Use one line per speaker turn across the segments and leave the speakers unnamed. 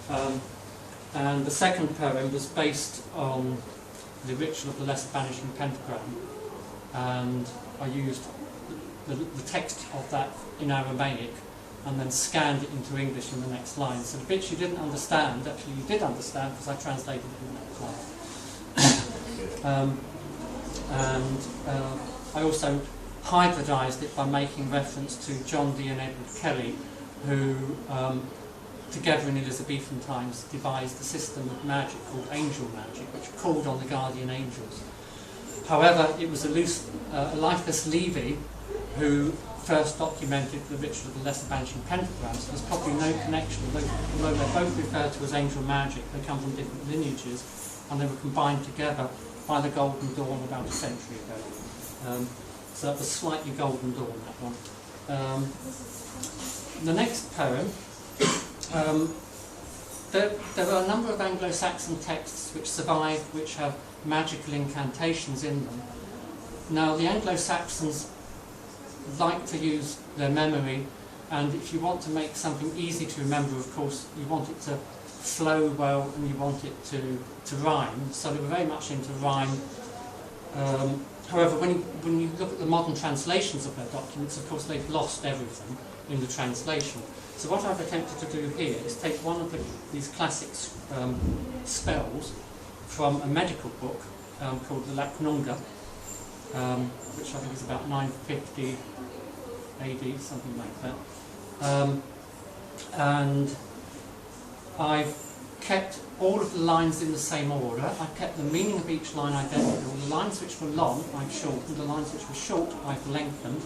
And the second poem was based on the ritual of the lesser banishing pentagram, and I used the text of that in Aramaic and then scanned it into English in the next line. So the bits you didn't understand, actually you did understand because I translated it in the next line. I also hybridised it by making reference to John Dee and Edward Kelly, who together in Elizabethan times devised a system of magic called angel magic, which called on the guardian angels. However, it was Eliphas Levi who first documented the ritual of the lesser banishing pentagrams. There's probably no connection, although they're both referred to as angel magic. They come from different lineages, and they were combined together by the Golden Dawn about a century ago. So that was slightly Golden Dawn, that one. The next poem, there are a number of Anglo-Saxon texts which survive, which have magical incantations in them. Now, the Anglo-Saxons like to use their memory, and if you want to make something easy to remember, of course, you want it to flow well and you want it to rhyme, so they were very much into rhyme. However, when you look at the modern translations of their documents, of course they've lost everything in the translation. So what I've attempted to do here is take one of these classic spells from a medical book called the Lacnunga, which I think is about 950 AD, something like that. And I've kept all of the lines in the same order. I've kept the meaning of each line identical. The lines which were long, I've shortened. The lines which were short, I've lengthened.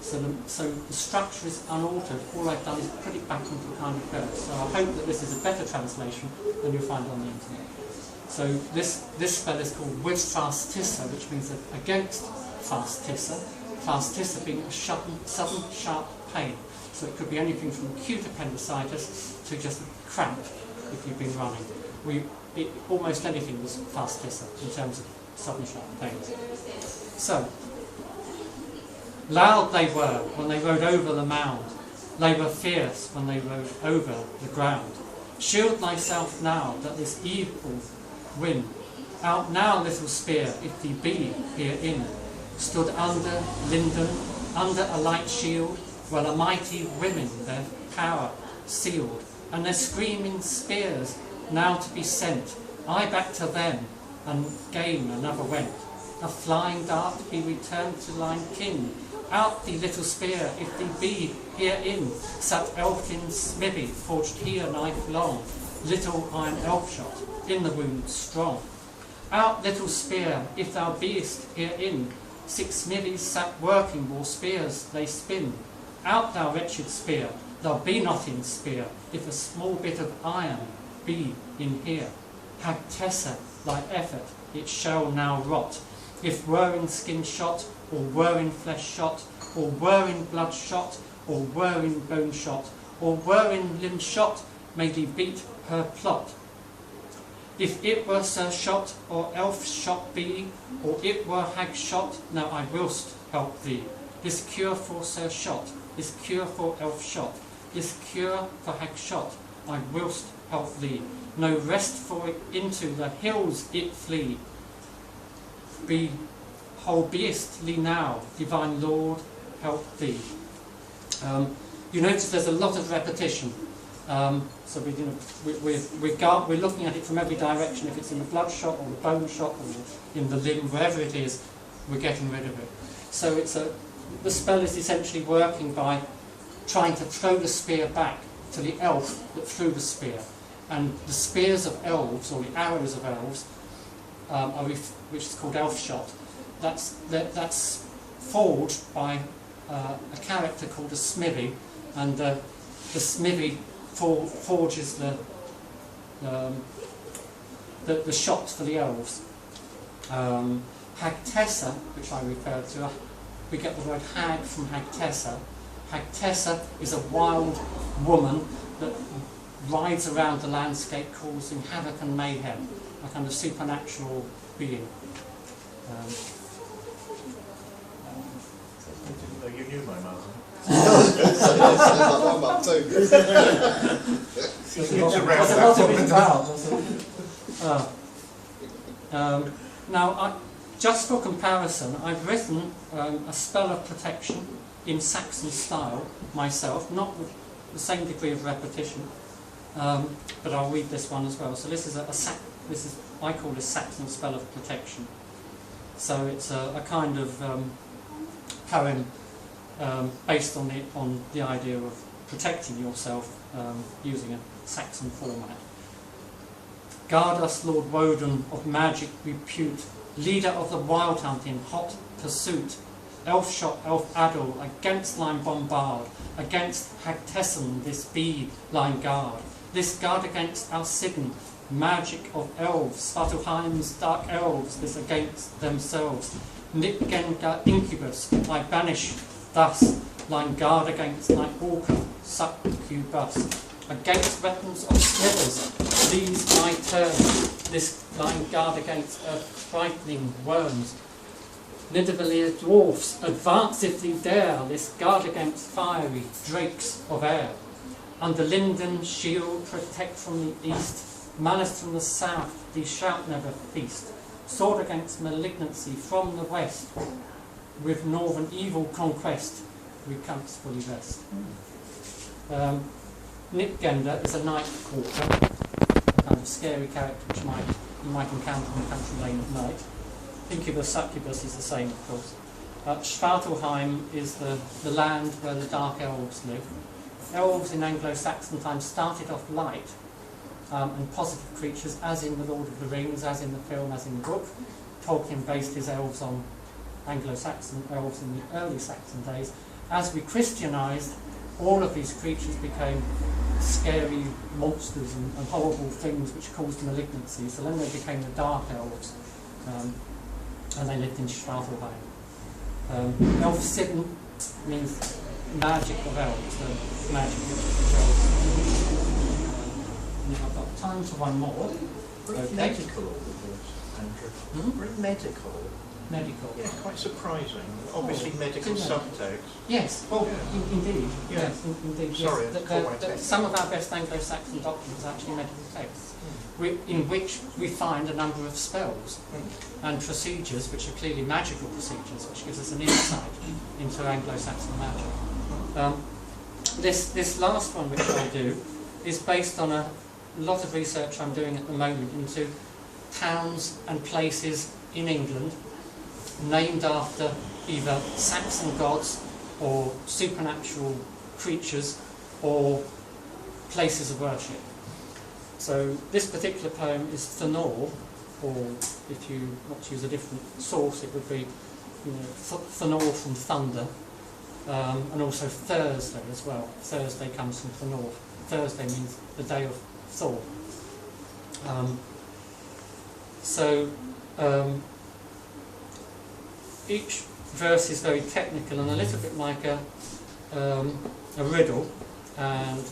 So the structure is unaltered. All I've done is put it back into a kind of verse. So I hope that this is a better translation than you'll find on the internet. So this spell is called with fastissa, which means against fastissa. Fastissa being a sudden sharp pain. So it could be anything from acute appendicitis to just a cramp if you've been running. Almost anything was fastissa in terms of sudden sharp pains. So, loud they were when they rode over the mound. They were fierce when they rode over the ground. Shield thyself now that this evil win. Out now, little spear, if thee be herein. Stood under linden, under a light shield, where the mighty women their power sealed, and their screaming spears now to be sent. I back to them, and gain another went. A flying dart be returned to thine kin. Out thee little spear, if thee be herein. Sat elfin smithy, forged he a knife long. Little iron elf shot, in the wound strong. Out little spear, if thou beest herein. 6 smithies sat working, war spears they spin. Out thou wretched spear, thou be not in spear, if a small bit of iron be in here. Hagtessa, thy effort, it shall now rot. If were in skin shot, or were in flesh shot, or were in blood shot, or were in bone shot, or were in limb shot, may thee beat her plot. If it were sir shot, or elf shot be, or it were hag shot, now I whilst help thee. This cure for sir shot, this cure for elf shot, this cure for hag shot, I whilst help thee. No rest for it into the hills it flee. Be whole beastly now, divine Lord, help thee. You notice there's a lot of repetition. So we're looking at it from every direction. If it's in the blood shot or the bone shot or in the limb, wherever it is, we're getting rid of it. So the spell is essentially working by trying to throw the spear back to the elf that threw the spear. And the spears of elves, or the arrows of elves, which is called elf shot, that's forged by a character called a smithy, and the smithy forges the shot for the elves. Hagtessa, which I referred to, we get the word hag from Hagtessa. Hagtessa is a wild woman that rides around the landscape causing havoc and mayhem, a kind of supernatural being.
You knew my mother.
I'm up too.
There's a lot of it about. Now, just for comparison, I've written a spell of protection in Saxon style myself, not with the same degree of repetition, but I'll read this one as well. So this is I call this Saxon spell of protection. So it's a kind of poem based on the idea of protecting yourself using a Saxon format. Guard us, Lord Woden, of magic repute, leader of the wild hunt in hot pursuit, elf shot, elf addle, against line bombard, against Hagtesson this be line guard, this guard against Alcidon, magic of elves, Svartalheim's dark elves, this against themselves, Nipgenda incubus, I banish thus, line guard against night walker, succubus, against weapons of slithers, these my turn, this line guard against frightening worms, Nidavellir dwarfs, advance if thee dare, this guard against fiery drakes of air, under linden shield protect from the east, malice from the south, thee shalt never feast, sword against malignancy from the west, with northern evil conquest, we can't fully vest. Nipgenda is a night walker, a kind of scary character which you might encounter in the country lane at night. Incubus, succubus is the same, of course. Svartalheim is the land where the dark elves live. Elves in Anglo-Saxon times started off light and positive creatures, as in The Lord of the Rings, as in the film, as in the book. Tolkien based his elves on Anglo-Saxon elves in the early Saxon days. As we Christianised, all of these creatures became scary monsters and horrible things which caused malignancy. So then they became the dark elves, and they lived in Svartalheim. Elfsidden means magic of elves, the magic of elves. I've got time for one more. Okay.
Medical, Andrew. Very medical.
Medical.
Yeah, quite surprising. Obviously, medical subtext.
Yes, well, indeed.
Yeah.
Yes, indeed.
Sorry,
yes. Some of our best Anglo-Saxon documents are actually medical texts, in which we find a number of spells and procedures which are clearly magical procedures, which gives us an insight into Anglo-Saxon magic. This last one, which I'll do, is based on a lot of research I'm doing at the moment into towns and places in England named after either Saxon gods or supernatural creatures or places of worship. So this particular poem is Thanor, or if you want to use a different source, it would be Thanor from thunder, and also Thursday as well. Thursday comes from Thanor. Thursday means the day of Thor. Each verse is very technical and a little bit like a riddle, and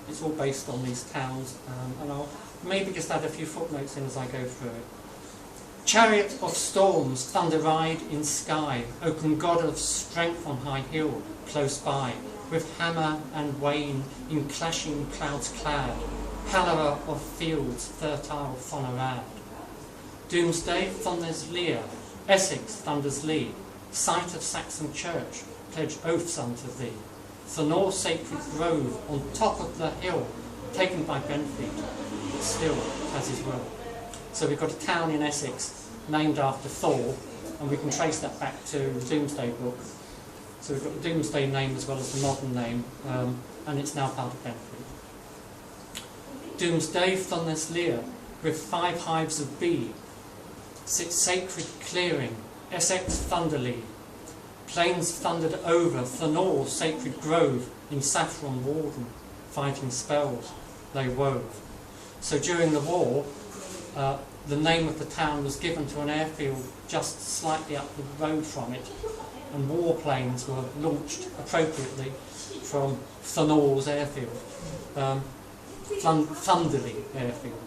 it's all based on these towns, and I'll maybe just add a few footnotes in as I go through it. Chariot of storms, thunder ride in sky, open god of strength on high hill, close by, with hammer and wain in clashing clouds clad, hallower of fields, fertile Fonorad. Doomsday thunders Lear, Essex thunders Lee, site of Saxon church, pledge oaths unto thee. Thanor sacred grove, on top of the hill, taken by Benfleet, but still as his will. So we've got a town in Essex named after Thor, and we can trace that back to the Doomsday book. So we've got the Doomsday name as well as the modern name, and it's now part of Benfleet. Doomsday thunders Lear, with 5 hives of bee, sits sacred clearing, Essex thunderly, plains thundered over, Thanor sacred grove, in saffron warden, fighting spells they wove. So during the war, the name of the town was given to an airfield just slightly up the road from it, and warplanes were launched appropriately from Thanor's airfield, Thunderly airfield.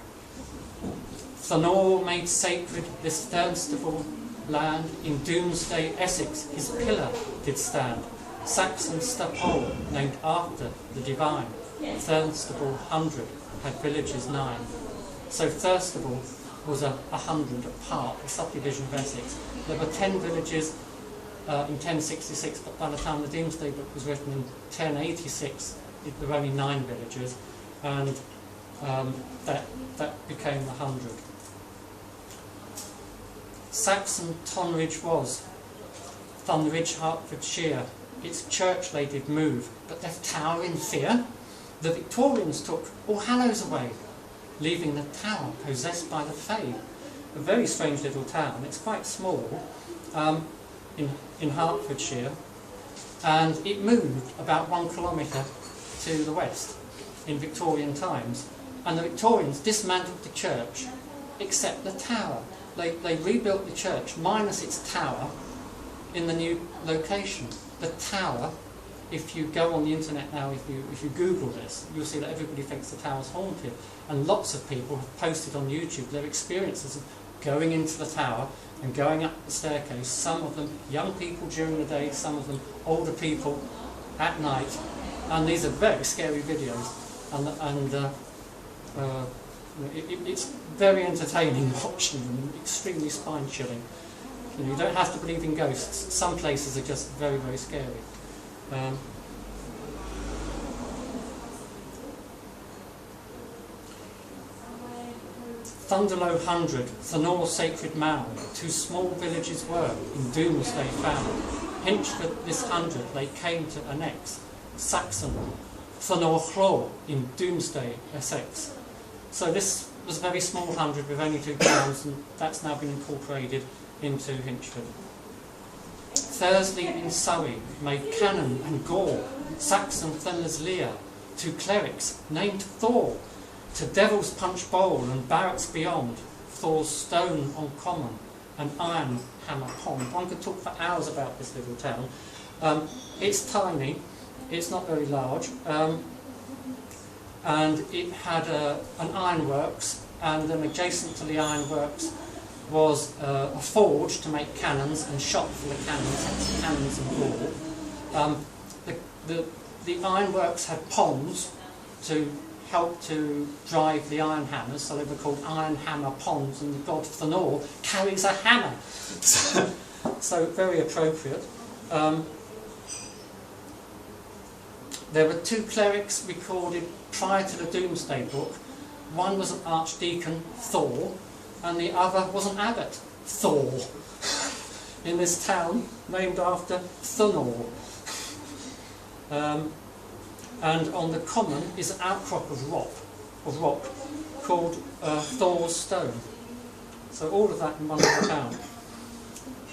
Thanor made sacred this thirstful land, in Doomsday Essex his pillar did stand, Saxon Stapole named after the divine, Thurstable 100 had villages 9. So Thurstable was a 100, a part, a subdivision of Essex. There were 10 villages in 1066, but by the time the Domesday Book was written in 1086, there were only 9 villages, and that became 100. Saxon Tonridge was, Thunridge, Hertfordshire. Its church they did move, but left tower in fear. The Victorians took All Hallows away, leaving the tower possessed by the Fae. A very strange little town. It's quite small, in Hertfordshire, and it moved about 1 kilometre to the west in Victorian times. And the Victorians dismantled the church, except the tower. They rebuilt the church minus its tower in the new location. The tower, if you go on the internet now, if you Google this, you'll see that everybody thinks the tower's haunted. And lots of people have posted on YouTube their experiences of going into the tower and going up the staircase. Some of them young people during the day, some of them older people at night. And these are very scary videos. It's very entertaining watching them, extremely spine-chilling. You don't have to believe in ghosts. Some places are just very, very scary. Thunderlow 100, Thanor Sacred Mound, 2 small villages were, in Domesday found. Hinchford this 100 they came to annex, Saxon, Thanor Chlaw, in Domesday, Essex. So this was a very small 100 with only 2 towns, and that's now been incorporated into Hinchford. Thursley in Surrey made cannon and gore, Saxon Thunlerslear, 2 clerics named Thor, to Devil's Punch Bowl and barracks beyond, Thor's Stone on Common and Iron Hammer Pond. One could talk for hours about this little town. It's tiny, it's not very large, and it had an ironworks, and then adjacent to the ironworks was a forge to make cannons and shop for the cannons and ball. The ironworks had ponds to help to drive the iron hammers, so they were called iron hammer ponds, and the god Thanor carries a hammer. So very appropriate. There were 2 clerics recorded prior to the Domesday Book. One was an archdeacon, Thor, and the other was an abbot, Thor, in this town named after Thanor. And on the common is an outcrop of rock called Thor's Stone. So all of that in one little town.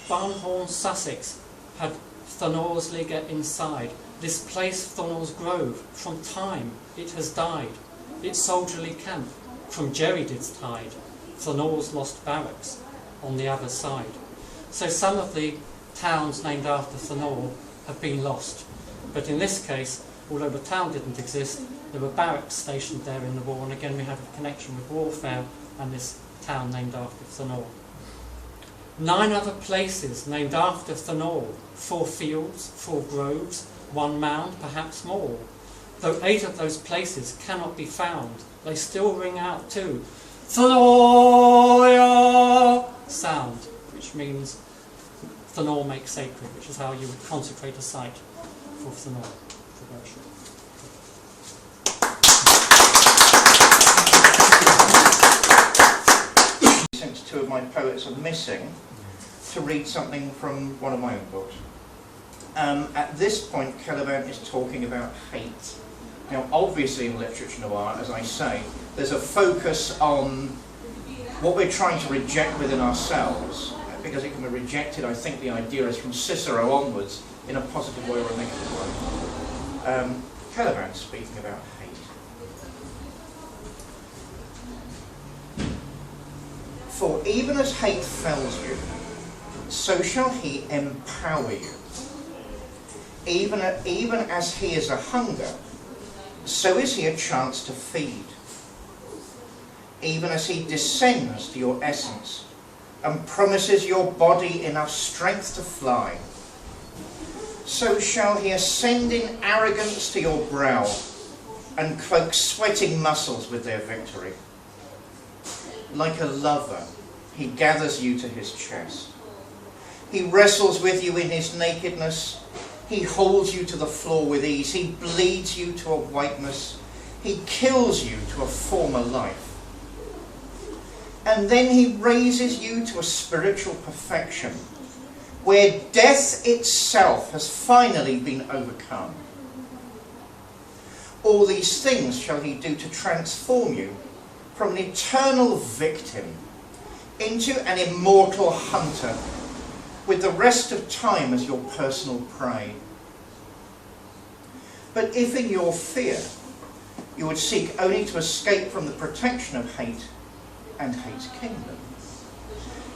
Barnhorn, Sussex, had Thanor's Ligger inside. This place, Thanor's Grove, from time it has died. Its soldierly camp, from Jerrydid's tide. Thanor's lost barracks on the other side. So some of the towns named after Thanor have been lost. But in this case, although the town didn't exist, there were barracks stationed there in the war, and again we have a connection with warfare and this town named after Thanor. 9 other places named after Thanor, 4 fields, 4 groves, 1 mound, perhaps more. Though 8 of those places cannot be found, they still ring out too. Thanor sound, which means Thanor makes sacred, which is how you would consecrate a site for Thanor, for worship.
Since 2 of my poets are missing, to read something from one of my own books. At this point, Caliban is talking about hate. Now, obviously in literature noir, as I say, there's a focus on what we're trying to reject within ourselves, because it can be rejected. I think the idea is from Cicero onwards, in a positive way or a negative way. Caliban speaking about hate. For even as hate fells you, so shall he empower you. Even as he is a hunger, so is he a chance to feed. Even as he descends to your essence and promises your body enough strength to fly, so shall he ascend in arrogance to your brow and cloak sweating muscles with their victory. Like a lover, he gathers you to his chest. He wrestles with you in his nakedness. He holds you to the floor with ease. He bleeds you to a whiteness. He kills you to a former life. And then he raises you to a spiritual perfection, where death itself has finally been overcome. All these things shall he do to transform you from an eternal victim into an immortal hunter, with the rest of time as your personal prey. But if in your fear you would seek only to escape from the protection of hate and hate's kingdom,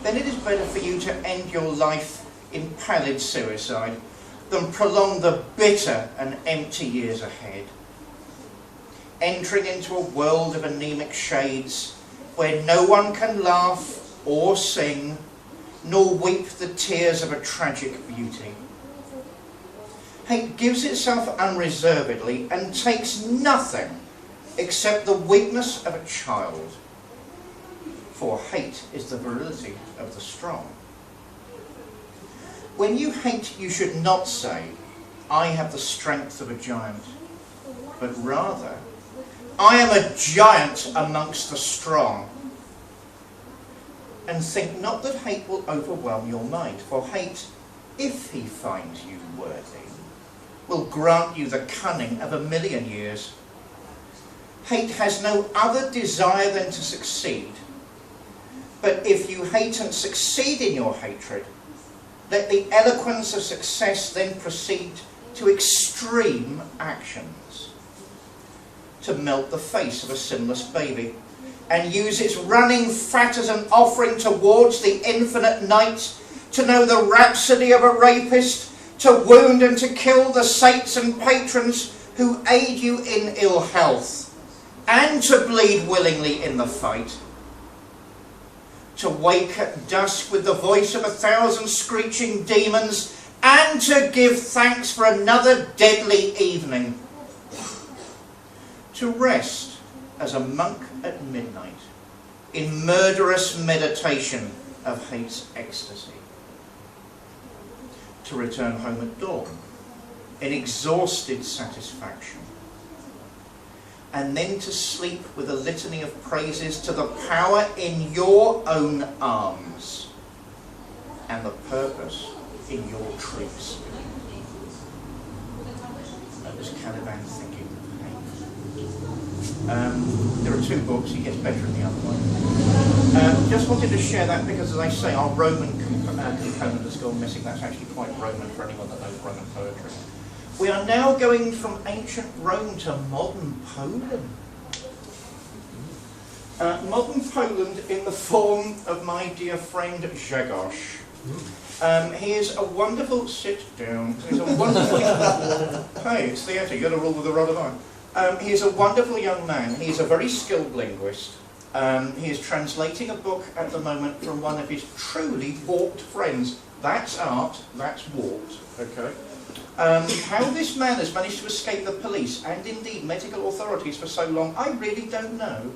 then it is better for you to end your life in pallid suicide than prolong the bitter and empty years ahead, entering into a world of anemic shades where no one can laugh or sing, nor weep the tears of a tragic beauty. Hate gives itself unreservedly and takes nothing except the weakness of a child. For hate is the virility of the strong. When you hate, you should not say, I have the strength of a giant, but rather, I am a giant amongst the strong. And think not that hate will overwhelm your mind, for hate, if he finds you worthy, will grant you the cunning of 1,000,000 years. Hate has no other desire than to succeed. But if you hate and succeed in your hatred, let the eloquence of success then proceed to extreme actions. To melt the face of a sinless baby, and use its running fat as an offering towards the infinite night, to know the rhapsody of a rapist, to wound and to kill the saints and patrons who aid you in ill health, and to bleed willingly in the fight. To wake at dusk with the voice of 1,000 screeching demons, and to give thanks for another deadly evening. To rest as a monk at midnight, in murderous meditation of hate's ecstasy. To return home at dawn, in exhausted satisfaction. And then to sleep with a litany of praises to the power in your own arms, and the purpose in your troops. That was Caliban thinking. There are 2 books, he gets better in the other one. Just wanted to share that because, as I say, our Roman component has gone missing. That's actually quite Roman for anyone that knows Roman poetry. We are now going from ancient Rome to modern Poland. Modern Poland in the form of my dear friend Grzegorz. He is a wonderful, sit down, he's a wonderful, hey, it's theatre, you've got to rule with a rod of iron. He is a wonderful young man. He is a very skilled linguist. He is translating a book at the moment from one of his truly warped friends. That's art, that's warped, okay? How this man has managed to escape the police and indeed medical authorities for so long, I really don't know.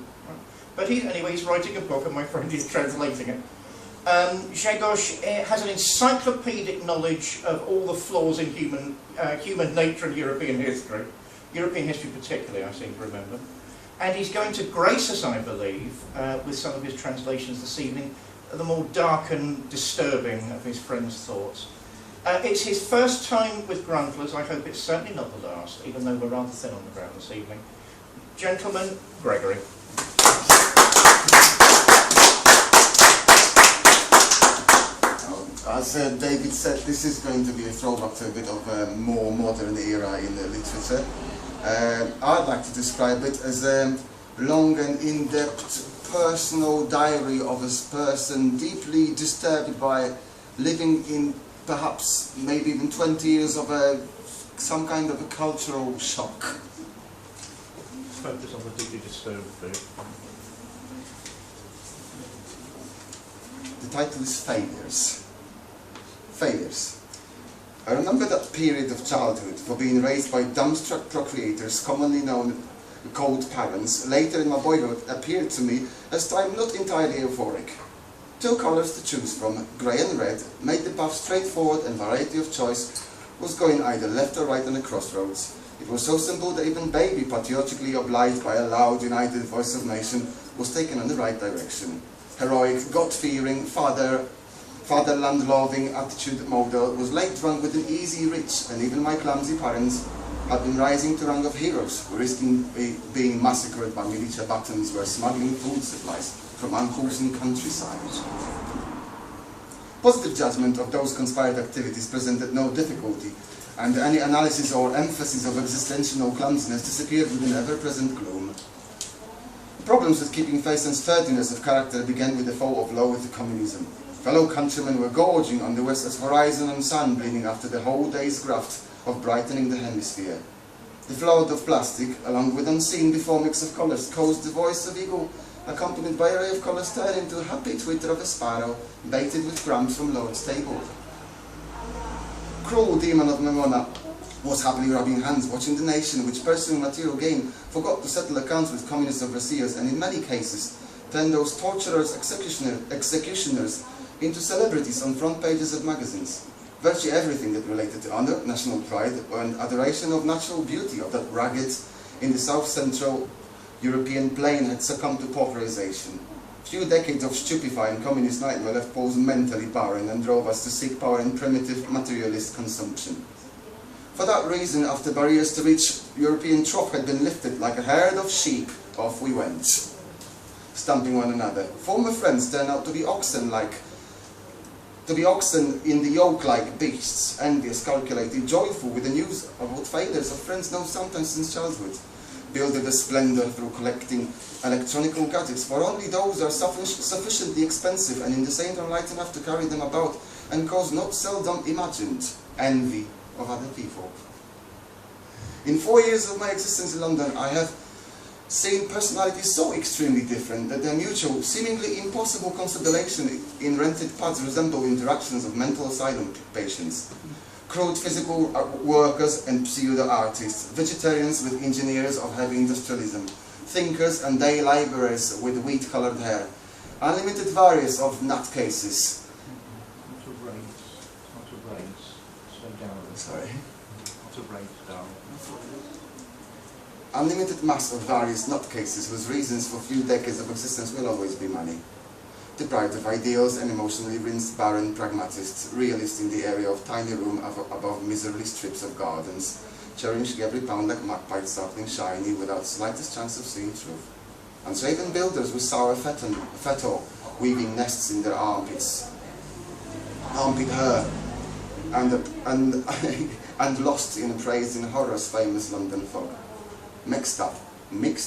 But anyway, he's writing a book and my friend is translating it. Grzegorz has an encyclopedic knowledge of all the flaws in human nature and European history. European history particularly, I seem to remember. And he's going to grace us, I believe, with some of his translations this evening, the more dark and disturbing of his friend's thoughts. It's his first time with Gruntlers. I hope it's certainly not the last, even though we're rather thin on the ground this evening. Gentlemen, Gregory.
As David said, this is going to be a throwback to a bit of a more modern era in the literature. I'd like to describe it as a long and in-depth personal diary of a person deeply disturbed by living in perhaps maybe even 20 years of some kind of a cultural shock.
Focus on the deeply disturbed bit.
The title is Failures. Failures. I remember that period of childhood for being raised by dumbstruck procreators, commonly known cold parents, later in my boyhood appeared to me as time not entirely euphoric. 2 colours to choose from, grey and red, made the path straightforward and variety of choice was going either left or right on a crossroads. It was so simple that even baby, patriotically obliged by a loud, united voice of nation, was taken in the right direction. Heroic, God-fearing, fatherland-loving attitude model was late drunk with an easy rich, and even my clumsy parents had been rising to rank of heroes, risking being massacred by militia batons who were smuggling food supplies from uncles in countryside. Positive judgment of those conspired activities presented no difficulty, and any analysis or emphasis of existential clumsiness disappeared within ever-present gloom. Problems with keeping face and sturdiness of character began with the fall of loathed communism. Fellow countrymen were gorging on the west's horizon and sun, bleeding after the whole day's graft of brightening the hemisphere. The flood of plastic, along with unseen before mix of colours, caused the voice of eagle, accompanied by a ray of colours, turn into a happy twitter of a sparrow, baited with crumbs from Lord's table. Cruel demon of Memona was happily rubbing hands, watching the nation, which pursuing material gain, forgot to settle accounts with communist overseers, and in many cases turned those torturers, executioners into celebrities on front pages of magazines. Virtually everything that related to honour, national pride, and adoration of natural beauty of that ragged, in the south-central European plain had succumbed to pauperization. Few decades of stupefying communist nightmare left Poles mentally barren and drove us to seek power in primitive materialist consumption. For that reason, after barriers to reach European trough had been lifted like a herd of sheep, off we went, stamping one another. Former friends turned out to be oxen in the yoke-like beasts, envious, calculated, joyful with the news about failures of friends known sometimes since childhood. Builded a splendour through collecting electronical gadgets, for only those are sufficiently expensive and in the same time light enough to carry them about, and cause not seldom imagined envy of other people. In 4 years of my existence in London, I have seen personalities so extremely different that their mutual, seemingly impossible constellation in rented pads resemble interactions of mental asylum patients. Crude physical workers and pseudo-artists, vegetarians with engineers of heavy industrialism, thinkers and day labourers with wheat-coloured hair, unlimited various of nutcases. Sorry. Unlimited mass of various nutcases whose reasons for few decades of existence will always be money. Deprived of ideals and emotionally rinsed, barren pragmatists, realists in the area of tiny room above miserly strips of gardens, cherishing every pound like magpies something shiny without slightest chance of seeing truth. Unshaven builders with sour fettle, weaving nests in their armpits, armpit hair, and lost in praise in horror's famous London fog. Mixed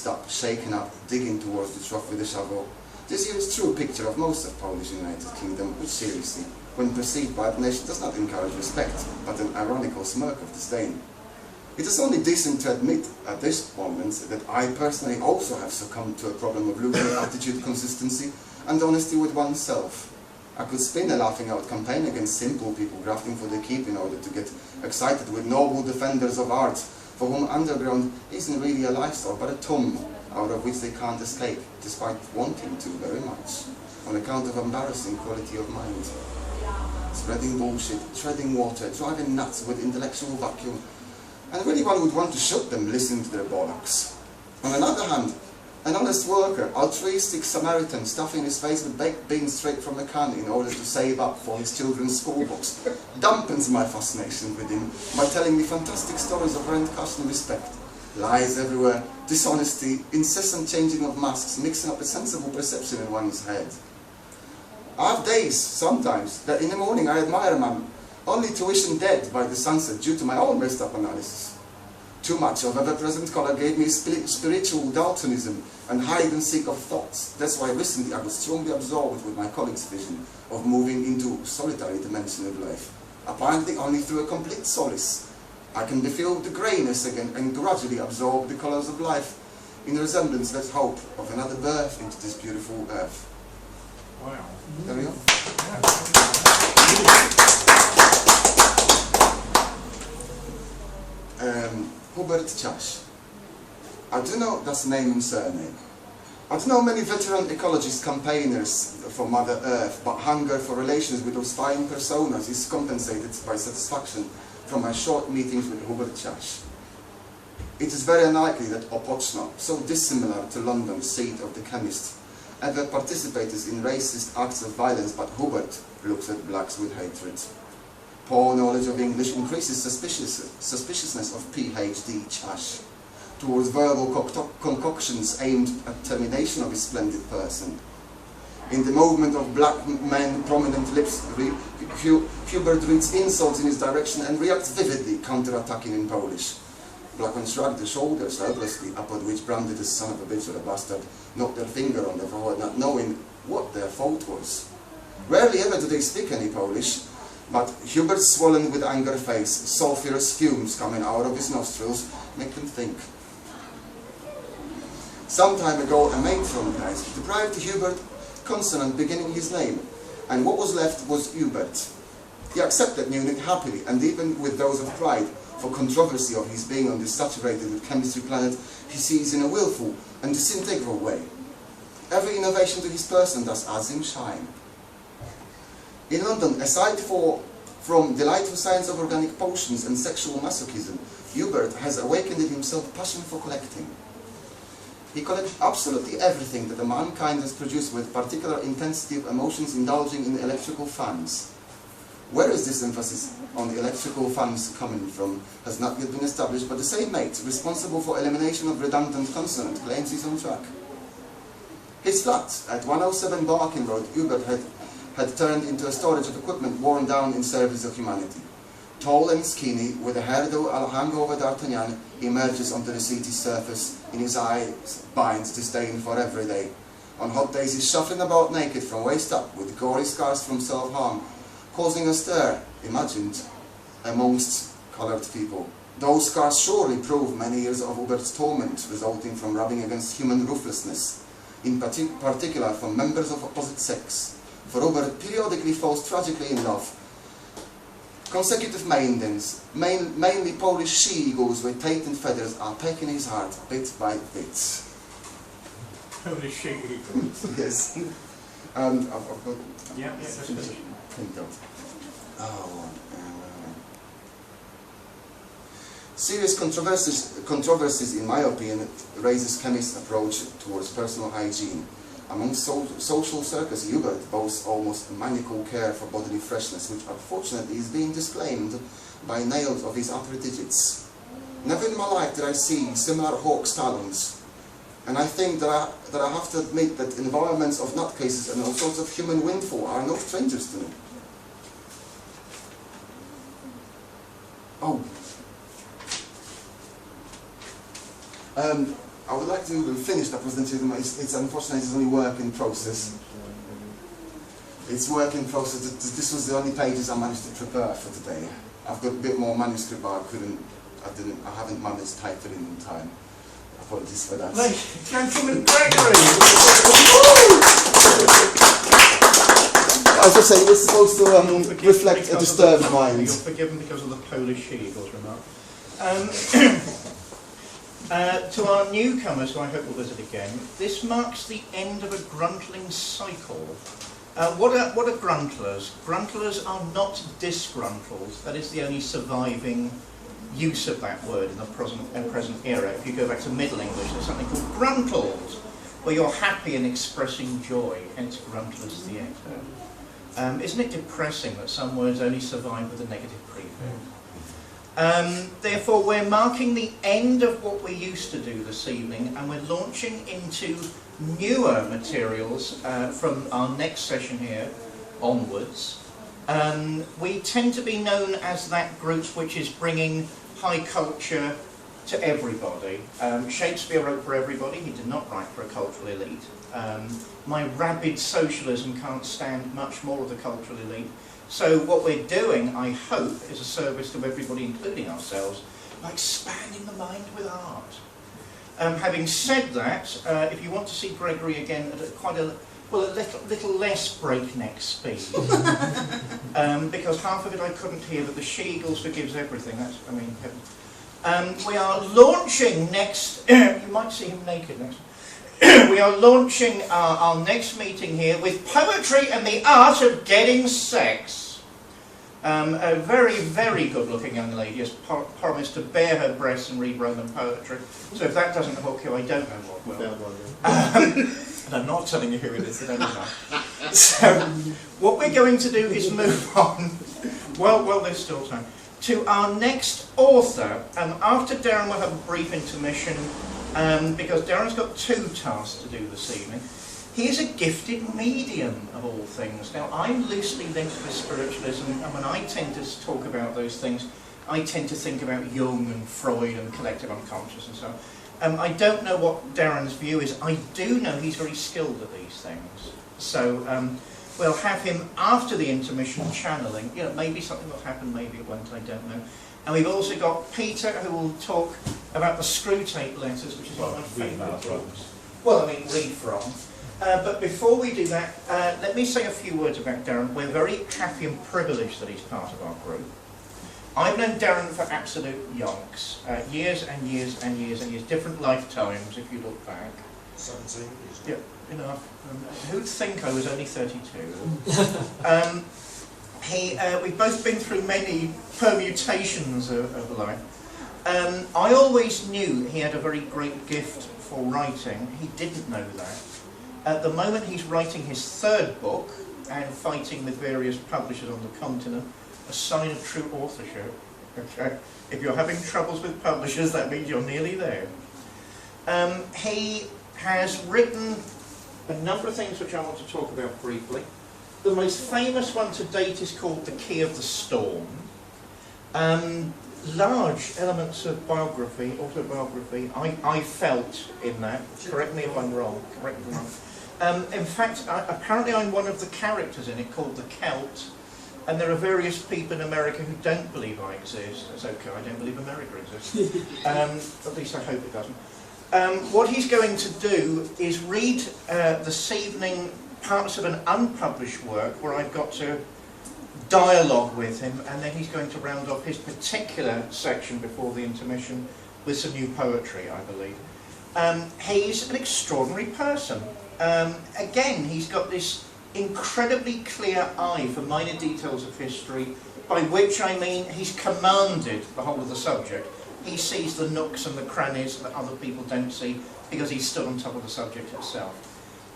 up, shaken up, digging towards the trough with a shovel. This here is true picture of most of Polish United Kingdom, which seriously, when perceived by the nation, does not encourage respect, but an ironical smirk of disdain. It is only decent to admit at this moment that I personally also have succumbed to a problem of losing attitude consistency and honesty with oneself. I could spin a laughing out campaign against simple people grafting for the keep in order to get excited with noble defenders of art, for whom underground isn't really a lifestyle but a tomb out of which they can't escape, despite wanting to very much, on account of embarrassing quality of mind. Spreading bullshit, treading water, driving nuts with intellectual vacuum, and really one would want to shoot them listening to their bollocks. On another hand, an honest worker, altruistic Samaritan, stuffing his face with baked beans straight from a can in order to save up for his children's school books, dampens my fascination with him by telling me fantastic stories of rent, cash and respect. Lies everywhere, dishonesty, incessant changing of masks, mixing up a sensible perception in one's head. I have days, sometimes, that in the morning I admire a man, only to wish him dead by the sunset due to my own messed up analysis. Too much of ever-present colour gave me spiritual daltonism and hide-and-seek of thoughts. That's why recently I was strongly absorbed with my colleague's vision of moving into solitary dimension of life, apparently only through a complete solace. I can befeel the greyness again and gradually absorb the colours of life in resemblance, let's hope, of another birth into this beautiful earth.
Wow.
There we go. Hubert Ciaś. I do know that's name and surname. I do know many veteran ecologist campaigners for Mother Earth, but hunger for relations with those fine personas is compensated by satisfaction from my short meetings with Hubert Chash. It is very unlikely that Opochno, so dissimilar to London, seat of the chemist, ever participated in racist acts of violence, but Hubert looks at blacks with hatred. Poor knowledge of English increases suspiciousness of PhD Chash towards verbal concoctions aimed at termination of his splendid person. In the movement of black men, prominent lips, Hubert reads insults in his direction and reacts vividly, counter-attacking in Polish. Blackman shrugged the shoulders helplessly, upon which branded the son of a bitch or a bastard knocked their finger on their forehead, not knowing what their fault was. Rarely ever do they speak any Polish, but Hubert's swollen with anger face, sulphurous fumes coming out of his nostrils, make them think. Some time ago, a mate from Paris deprived Hubert consonant beginning his name, and what was left was Hubert. He accepted Munich happily, and even with those of pride, for controversy of his being on this saturated with chemistry planet, he sees in a willful and disintegral way. Every innovation to his person thus adds him shine. In London, aside from delightful science of organic potions and sexual masochism, Hubert has awakened in himself passion for collecting. He collects absolutely everything that the mankind has produced with particular intensity of emotions, indulging in electrical fans. Where is this emphasis on the electrical fans coming from has not yet been established, but the same mate, responsible for elimination of redundant consonant, claims he's on track. His flat at 107 Barking Road, Hubert had turned into a storage of equipment worn down in service of humanity. Tall and skinny, with a hairdo a la hangover D'Artagnan, he emerges onto the city's surface. In his eyes binds disdain for every day. On hot days he's shuffling about naked from waist up, with gory scars from self-harm, causing a stir, imagined, amongst coloured people. Those scars surely prove many years of Hubert's torment, resulting from rubbing against human ruthlessness, in particular from members of opposite sex. For Hubert periodically falls tragically in love. Consecutive maidens, mainly Polish she-eagles with patent feathers, are pecking his heart bit by bit.
Polish she-eagles?
Yes. I've got...
Yeah, that's good.
Serious controversies, in my opinion, raises chemists' approach towards personal hygiene. Among social circles, Hubert boasts almost maniacal care for bodily freshness, which unfortunately is being disclaimed by nails of his upper digits. Never in my life did I see similar hawk's talons, and I think that I have to admit that environments of nutcases and all sorts of human windfall are no strangers to me. Oh. I would like to finish that presentation. It's unfortunately it's only work in process. It's work in process. This was the only pages I managed to prepare for today. I've got a bit more manuscript, but I haven't managed to type it in time. Apologies for that.
Gentleman Gregory!
I was just saying, it's supposed to reflect a disturbed mind.
You're forgiven because of the Polish she-eagles remark. To our newcomers, who I hope will visit again, this marks the end of a gruntling cycle. What are gruntlers? Gruntlers are not disgruntled. That is the only surviving use of that word in the present era. If you go back to Middle English, there's something called gruntled, where you're happy and expressing joy, hence Gruntlers Theatre. Isn't it depressing that some words only survive with a negative prefix? Therefore, we're marking the end of what we used to do this evening, and we're launching into newer materials from our next session here onwards. We tend to be known as that group which is bringing high culture to everybody. Shakespeare wrote for everybody, he did not write for a cultural elite. My rabid socialism can't stand much more of the cultural elite. So what we're doing, I hope, is a service to everybody, including ourselves, by expanding the mind with art. Having said that, if you want to see Gregory again at a little less breakneck speed, because half of it I couldn't hear, but the she-eagles forgives everything. We are launching next, you might see him naked next. We are launching our next meeting here with Poetry and the Art of Getting Sex. A very, very good looking young lady has promised to bare her breasts and read Roman poetry. So if that doesn't hook you, I don't know what will. And I'm not telling you who it is, I don't know. So what we're going to do is move on, well there's still time, to our next author. After Darren will have a brief intermission, because Darren's got 2 tasks to do this evening. He is a gifted medium, of all things. Now, I'm loosely linked with spiritualism, and when I tend to talk about those things, I tend to think about Jung and Freud and collective unconscious and so on. I don't know what Darren's view is. I do know he's very skilled at these things. So we'll have him after the intermission channeling. You know, maybe something will happen, maybe it won't, I don't know. And we've also got Peter, who will talk about the screw tape letters, which is one of my favourite books. Well, I mean, read from. But before we do that, let me say a few words about Darren. We're very happy and privileged that he's part of our group. I've known Darren for absolute yonks. Years and years and years and years. Different lifetimes, if you look back.
17 years.
Yeah, enough. Who'd think I was only 32? We've both been through many permutations of life. I always knew he had a very great gift for writing. He didn't know that. At the moment he's writing his 3rd book and fighting with various publishers on the continent, a sign of true authorship. Okay? If you're having troubles with publishers, that means you're nearly there. He has written a number of things which I want to talk about briefly. The most famous one to date is called The Key of the Storm. Large elements of biography, autobiography, I felt in that. Correct me if I'm wrong. Correct me if I'm wrong. In fact, apparently I'm one of the characters in it called the Celt, and there are various people in America who don't believe I exist. That's okay, I don't believe America exists. At least I hope it doesn't. What he's going to do is read this evening parts of an unpublished work where I've got to dialogue with him, and then he's going to round off his particular section before the intermission with some new poetry, I believe. He's an extraordinary person. Again, he's got this incredibly clear eye for minor details of history, by which I mean he's commanded the whole of the subject. He sees the nooks and the crannies that other people don't see because he's stood on top of the subject itself.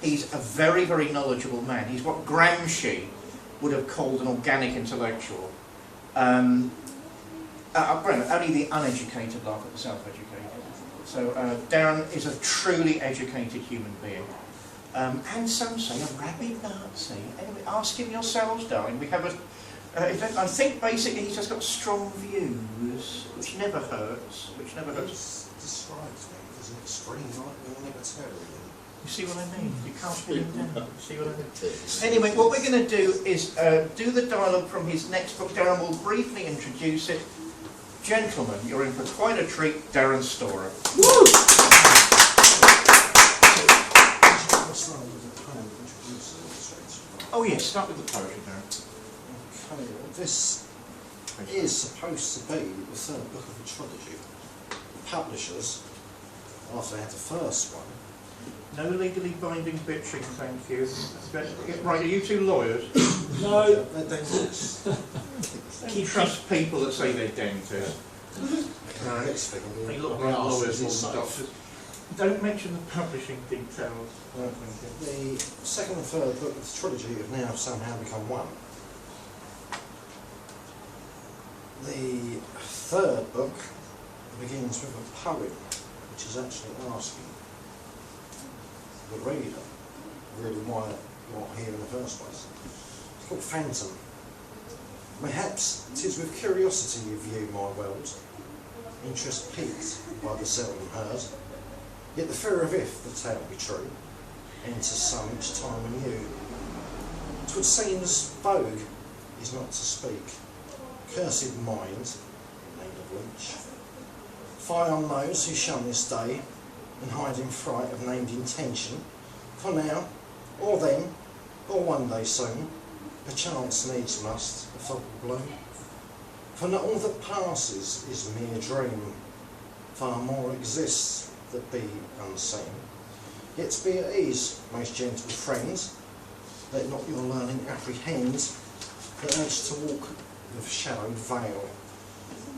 He's a very, very knowledgeable man. He's what Gramsci would have called an organic intellectual. Only the uneducated laugh at the self-educated. So Darren is a truly educated human being. And some say a rabid Nazi. Anyway, ask him yourselves, darling. We have I think basically he's just got strong views, which never hurts. Which never hurts.
Describes me as an extreme right-wing libertarian.
You see what I mean? You can't pin him down. See what I mean? Anyway, what we're going to do is do the dialogue from his next book. Darren will briefly introduce it. Gentlemen, you're in for quite a treat. Darren Storer. Woo! Oh yes, start with the poetry, Darren.
Okay, well, this is supposed to be the 3rd book of a trilogy. The publishers, after they had the first one.
No legally binding bitching, thank you. Right, are you 2 lawyers?
No, they're dentists.
Don't trust people that say they're dentists.
Next thing,
They look like lawyers more than doctors. Don't mention the publishing details.
The 2nd and 3rd book of the trilogy have now somehow become one. The 3rd book begins with a poem, which is actually asking the reader really why you're here in the first place. It's called Phantom. Mayhaps 'tis with curiosity you view my world, interest piqued by the seldom heard, yet the fear of if the tale be true, enters some each time anew. 'Twould seem as vogue is not to speak, cursed mind, made of leech. Fie on those who shun this day, and hide in fright of named intention, for now, or then, or one day soon, perchance needs must the fog will bloom. For not all that passes is mere dream, far more exists that be unseen. Yet to be at ease, most gentle friends, let not your learning apprehend that urge to walk with shadowed veil.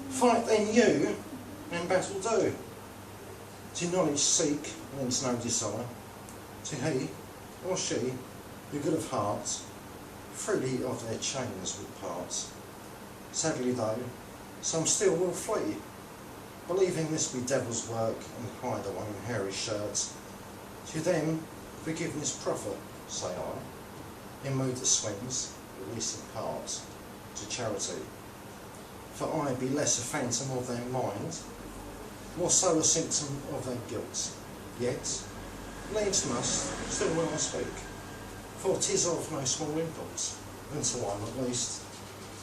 Fight then you, and battle do. To knowledge seek, lends no desire. To he or she, who good of heart, freely of their chains will part. Sadly though, some still will flee, believing this be devil's work, and hide away in hairy shirts. To them forgiveness proffer, say I, in mood that swims, at least in part, to charity. For I be less a phantom of their mind, more so a symptom of their guilt. Yet, needs must, still will I speak, for 'tis of no small import, and to one at least,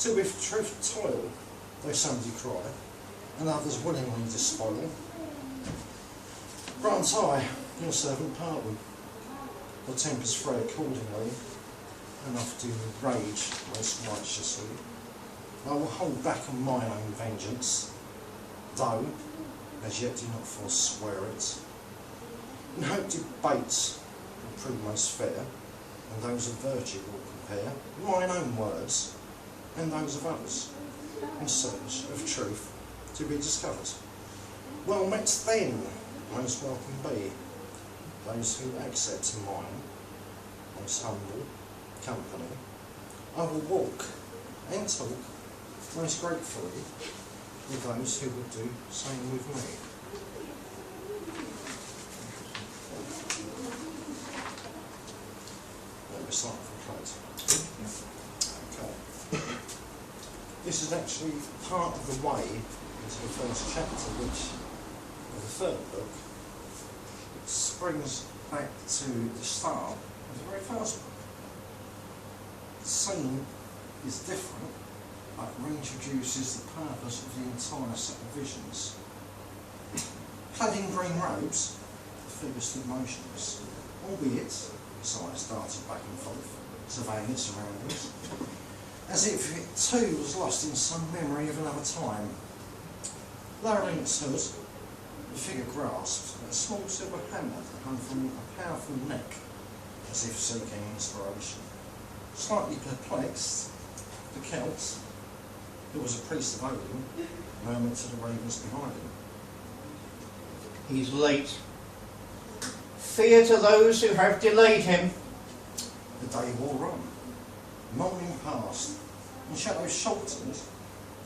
to with truth toil, though some do cry, and others willingly despoil. Grant I, your servant, pardon, for tempers fray accordingly, and oft do rage most righteously. I will hold back on mine own vengeance, though as yet do not forswear it. In hope debates will prove most fair, and those of virtue will compare mine own words and those of others, in search of truth to be discovered. Well met then, most welcome be, those who accept mine most humble company. I will walk and talk most gratefully with those who would do same with me. Let me start from close. Okay. This is actually part of the way into the first chapter, which of the third book, it springs back to the start of the very first book. The scene is different, but reintroduces the purpose of the entire set of visions. Clad in green robes, the figure stood motionless, albeit its eyes darted back and forth, surveying its surroundings, as if it too was lost in some memory of another time. Lowering its hood, the figure grasped a small silver hammer that hung from a powerful neck, as if seeking inspiration. Slightly perplexed, the Celt, who was a priest of Odin, murmured to the ravens behind him.
He's late. Fear to those who have delayed him.
The day wore on. Morning passed, and shadows shortened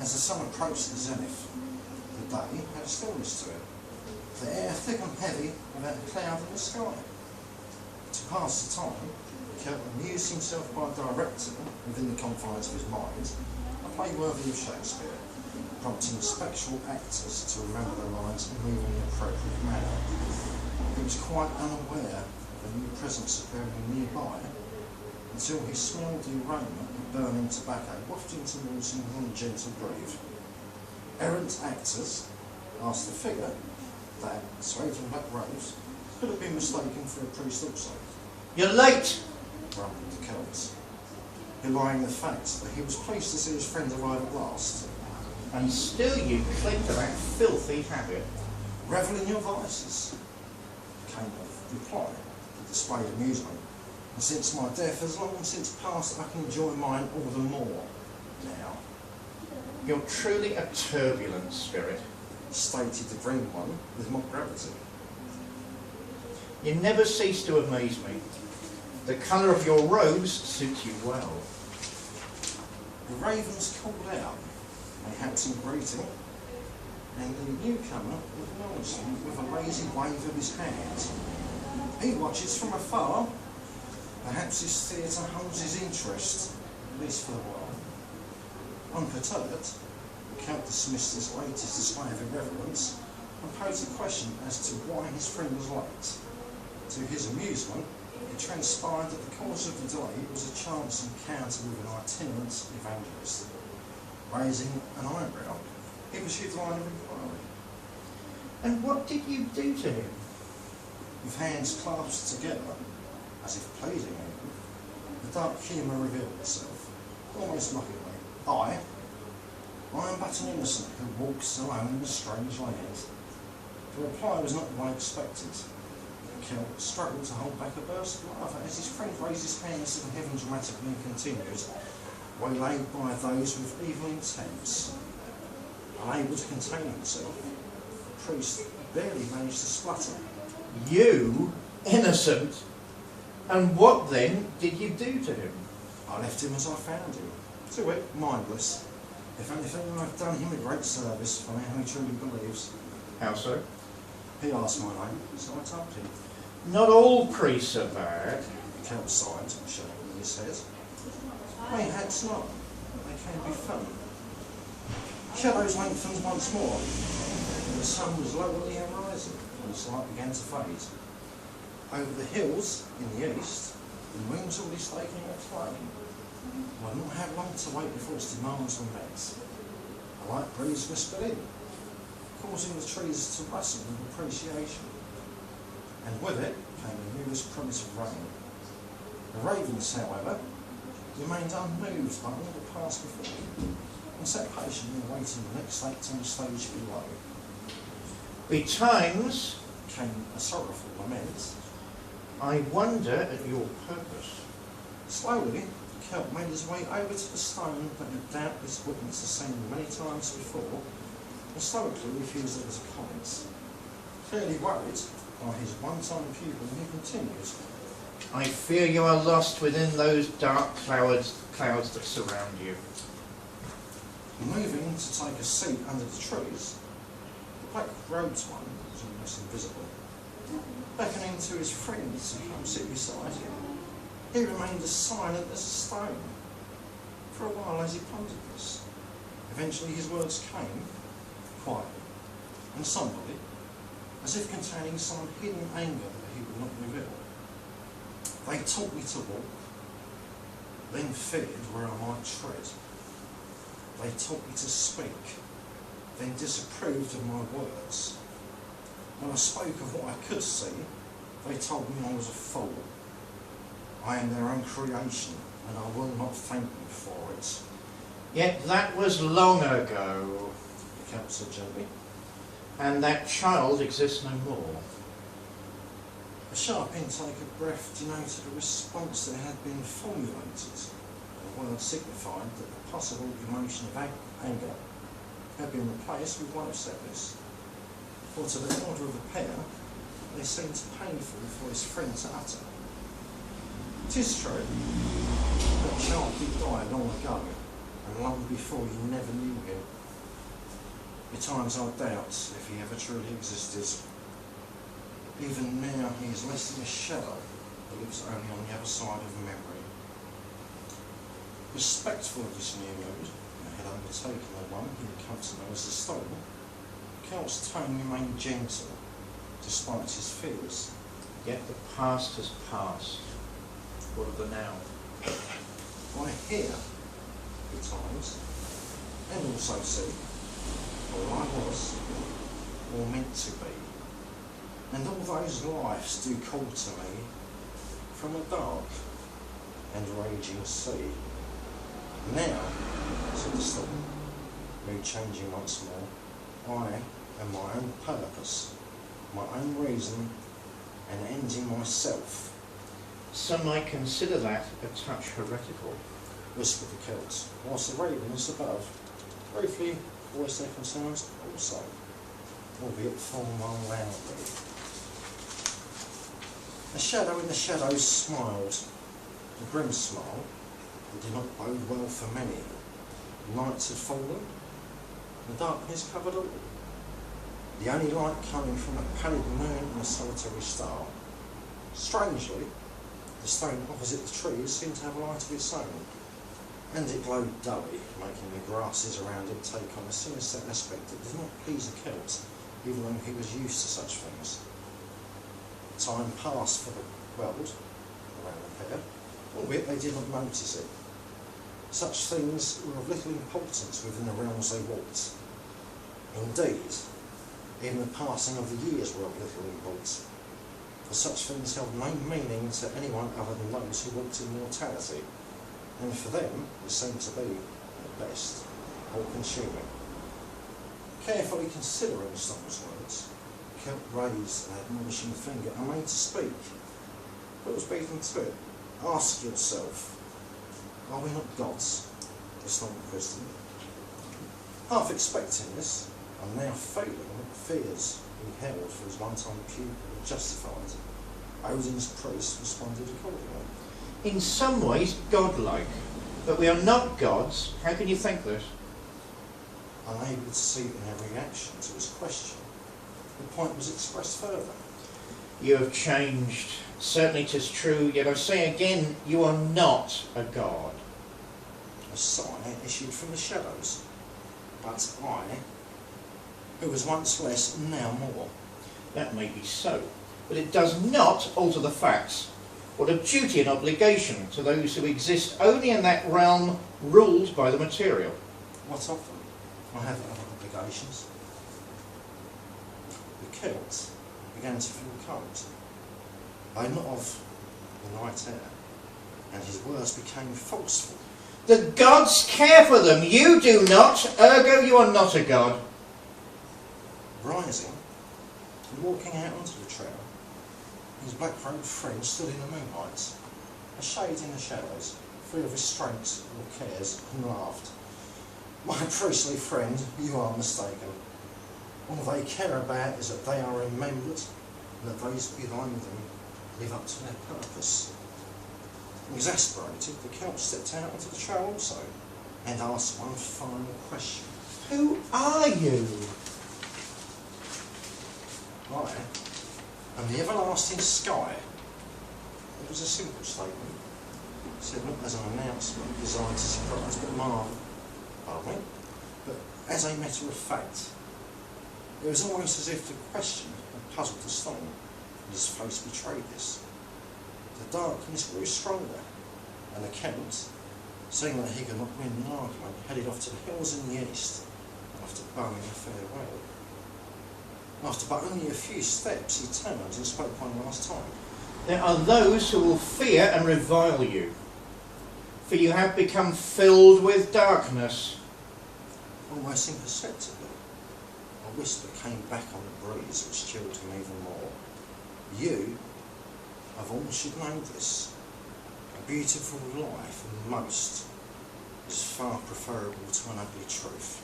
as the sun approached the zenith. The day had a stillness to it, the air thick and heavy without a cloud in the sky. To pass the time, Celt amused himself by directing, within the confines of his mind, a play worthy of Shakespeare, prompting spectral actors to remember their lines and move in the appropriate manner. He was quite unaware of a new presence appearing nearby, until he smelled the aroma of burning tobacco wafting towards him on a gentle breeze. Errant actors asked the figure that, swathed in black robes, could have been mistaken for a priest also.
You're late!
Grumbled the Celt, belying the fact that he was pleased to see his friend arrive at last.
And still you cling to that filthy habit.
Revel in your vices, came the reply, with displayed amusement. And since my death has long since passed, I can enjoy mine all the more now.
You're truly a turbulent spirit.
Stated the green one with mock gravity.
You never cease to amaze me. The colour of your robes suits you well.
The ravens called out, mayhaps in greeting, and the newcomer acknowledged him with a lazy wave of his hand. He watches from afar. Perhaps his theatre holds his interest, at least for a while. Unperturbed, the Count dismissed his latest display of irreverence and posed a question as to why his friend was late. To his amusement, it transpired that the cause of the delay was a chance encounter with an itinerant evangelist. Raising an eyebrow, he pursued the line of inquiry.
And what did you do to him?
With hands clasped together, as if pleasing him, the dark humour revealed itself, almost mockingly. I am but an innocent who walks alone in a strange land. The reply was not what I expected. The Celt struggled to hold back a burst of laughter as his friend raised his hands to the heaven dramatically and continued, waylaid by those with evil intents. Unable to contain himself, the priest barely managed to splutter.
You, innocent? And what then did you do to him?
I left him as I found him, to wit, mindless. If anything, I've done him a great service for now he truly believes.
How so?
He asked my name, so I told him.
Not all priests are bad.
The Celt sighed, shaking his head. Mayhaps not, but they can be fun. Shadows lengthened once more. The sun was low on the horizon, and its light began to fade. Over the hills, in the east, the moon was already staking a claim. I did not have long to wait before its demands were met. A light breeze whispered in, causing the trees to rustle with appreciation. And with it came the newest promise of rain. The ravens, however, remained unmoved by all that passed before them, and sat patiently awaiting the next act on the stage below.
Betimes,
Came a sorrowful lament.
I wonder at your purpose.
Slowly, the Celt made his way over to the stone that had doubtless witnessed the scene many times before, and stoically refused it as a comment. Clearly worried by his one-time pupil, he continued.
I fear you are lost within those dark clouds that surround you.
Moving to take a seat under the trees, the black-robed one was almost invisible. Beckoning to his friends to come sit beside him, he remained as silent as a stone. For a while as he pondered this, eventually his words came, quietly and somberly, as if containing some hidden anger that he would not reveal. They taught me to walk, then feared where I might tread. They taught me to speak, then disapproved of my words. When I spoke of what I could see, they told me I was a fool. I am their own creation, and I will not thank them for it.
Yet that was long ago,
The Celt said gently.
and that child exists no more.
A sharp intake of breath denoted a response that had been formulated. The word signified that the possible emotion of anger had been replaced with one of sadness. For to the order of the pair, they seemed painful for his friend to utter. It is true that child did die long ago, and long before you never knew him. Betimes I doubt if he ever truly existed. Even now he is less than a shadow that lives only on the other side of memory. Respectful of this new mood that had overtaken the one he had come to know as the stone, the Celt's tone remained gentle, despite his fears.
Yet the past has passed. What of the now?
I hear, betimes, and also see, all I was, or meant to be. And all those lives do call to me from a dark and raging sea. Now, said the storm, mood changing once more, I am my own purpose, my own reason, and end in myself,
Some might consider that a touch heretical.
whispered the Celt, whilst the ravens above briefly voiced their concerns also, albeit far more loudly. A shadow in the shadows smiled, a grim smile that did not bode well for many. Nights had fallen, the darkness covered all. The only light coming from a pallid moon and a solitary star. Strangely, the stone opposite the trees seemed to have a light of its own, and it glowed dully, making the grasses around it take on a sinister aspect that did not please the Celt, even though he was used to such things. Time passed for the world around the pair, albeit they did not notice it. Such things were of little importance within the realms they walked. Indeed, even the passing of the years were of little import, for such things held no meaning to anyone other than those who walked in mortality, and for them it seemed to be, at best, all-consuming. Carefully considering Stoner's words, Celt raised an admonishing finger and made to speak. But it was beaten to it. Ask yourself, are we not gods? The snobbed Christian. Half expecting this, and now feeling that fears he held for his one-time pupil were justified, Odin's priest responded accordingly.
In some ways, godlike. But we are not gods. How can you think this?
Unable to see in her reaction to his question, the point was expressed further.
You have changed. Certainly 'tis true, yet I say again, you are not a god.
A sigh issued from the shadows. But I, who was once less, now more.
That may be so, but it does not alter the facts. What a duty and obligation to those who exist only in that realm ruled by the material.
What of them? I have other obligations. The Celts began to feel cold. I not of the night air, and his words became forceful.
The gods care for them, you do not, ergo you are not a god.
Rising and walking out onto the trail, his black-robed friend stood in the moonlight, a shade in the shadows, free of restraints or cares, and laughed. My priestly friend, you are mistaken. All they care about is that they are remembered, and that those behind them live up to their purpose. Exasperated, the Celt stepped out onto the trail also, and asked one final question.
Who are you?
I am the everlasting sky. It was a simple statement, said not as an announcement designed to surprise but as a matter of fact. It was almost as if the question had puzzled the stone, and his face betrayed this. The darkness grew stronger, and the Celt, seeing that he could not win the argument, headed off to the hills in the east, after bowing a farewell. After but only a few steps, he turned and spoke one last time.
There are those who will fear and revile you, for you have become filled with darkness.
Almost imperceptibly, a whisper came back on the breeze which chilled him even more. You, of all should know this. A beautiful life, and most, is far preferable to an ugly truth.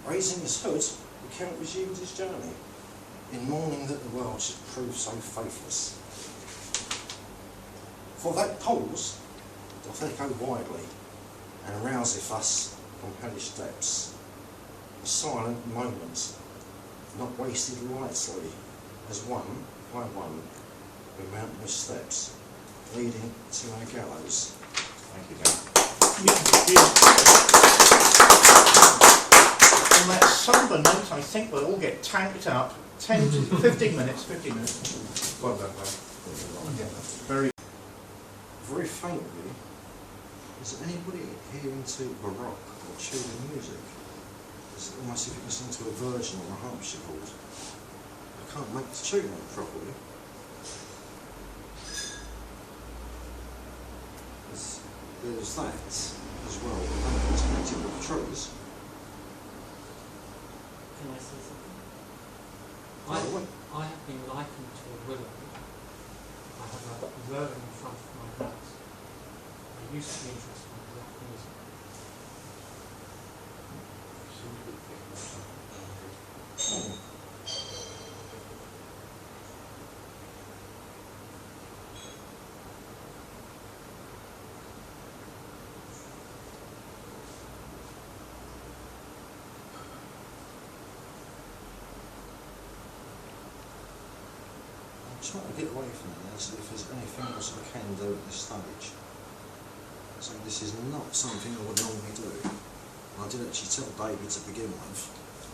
Raising his hood, the Count resumed his journey, in mourning that the world should prove so faithless. For that pause doth echo widely, and rouseth us from hellish depths. The silent moments, not wasted lightly, as one by one we mount those steps, leading to our gallows. Thank you, Dan.
On that sombre note, I think we'll all get tanked up. 10 to 15 minutes, 15 minutes. Well done, Very.
Very faintly, is anybody here into Baroque or Tudor music? It's almost if you listen to a version or a harpsichord. I can't make the tune out properly. There's that as well, and it's connected with the trees.
Can I say something?
By the way.
I have been likened to a willow. I have a row in front of my house. I used to be interested in black music.
I'm trying to get away from it and see if there's anything else I can do at this stage. So this is not something I would normally do. I did actually tell David to begin with,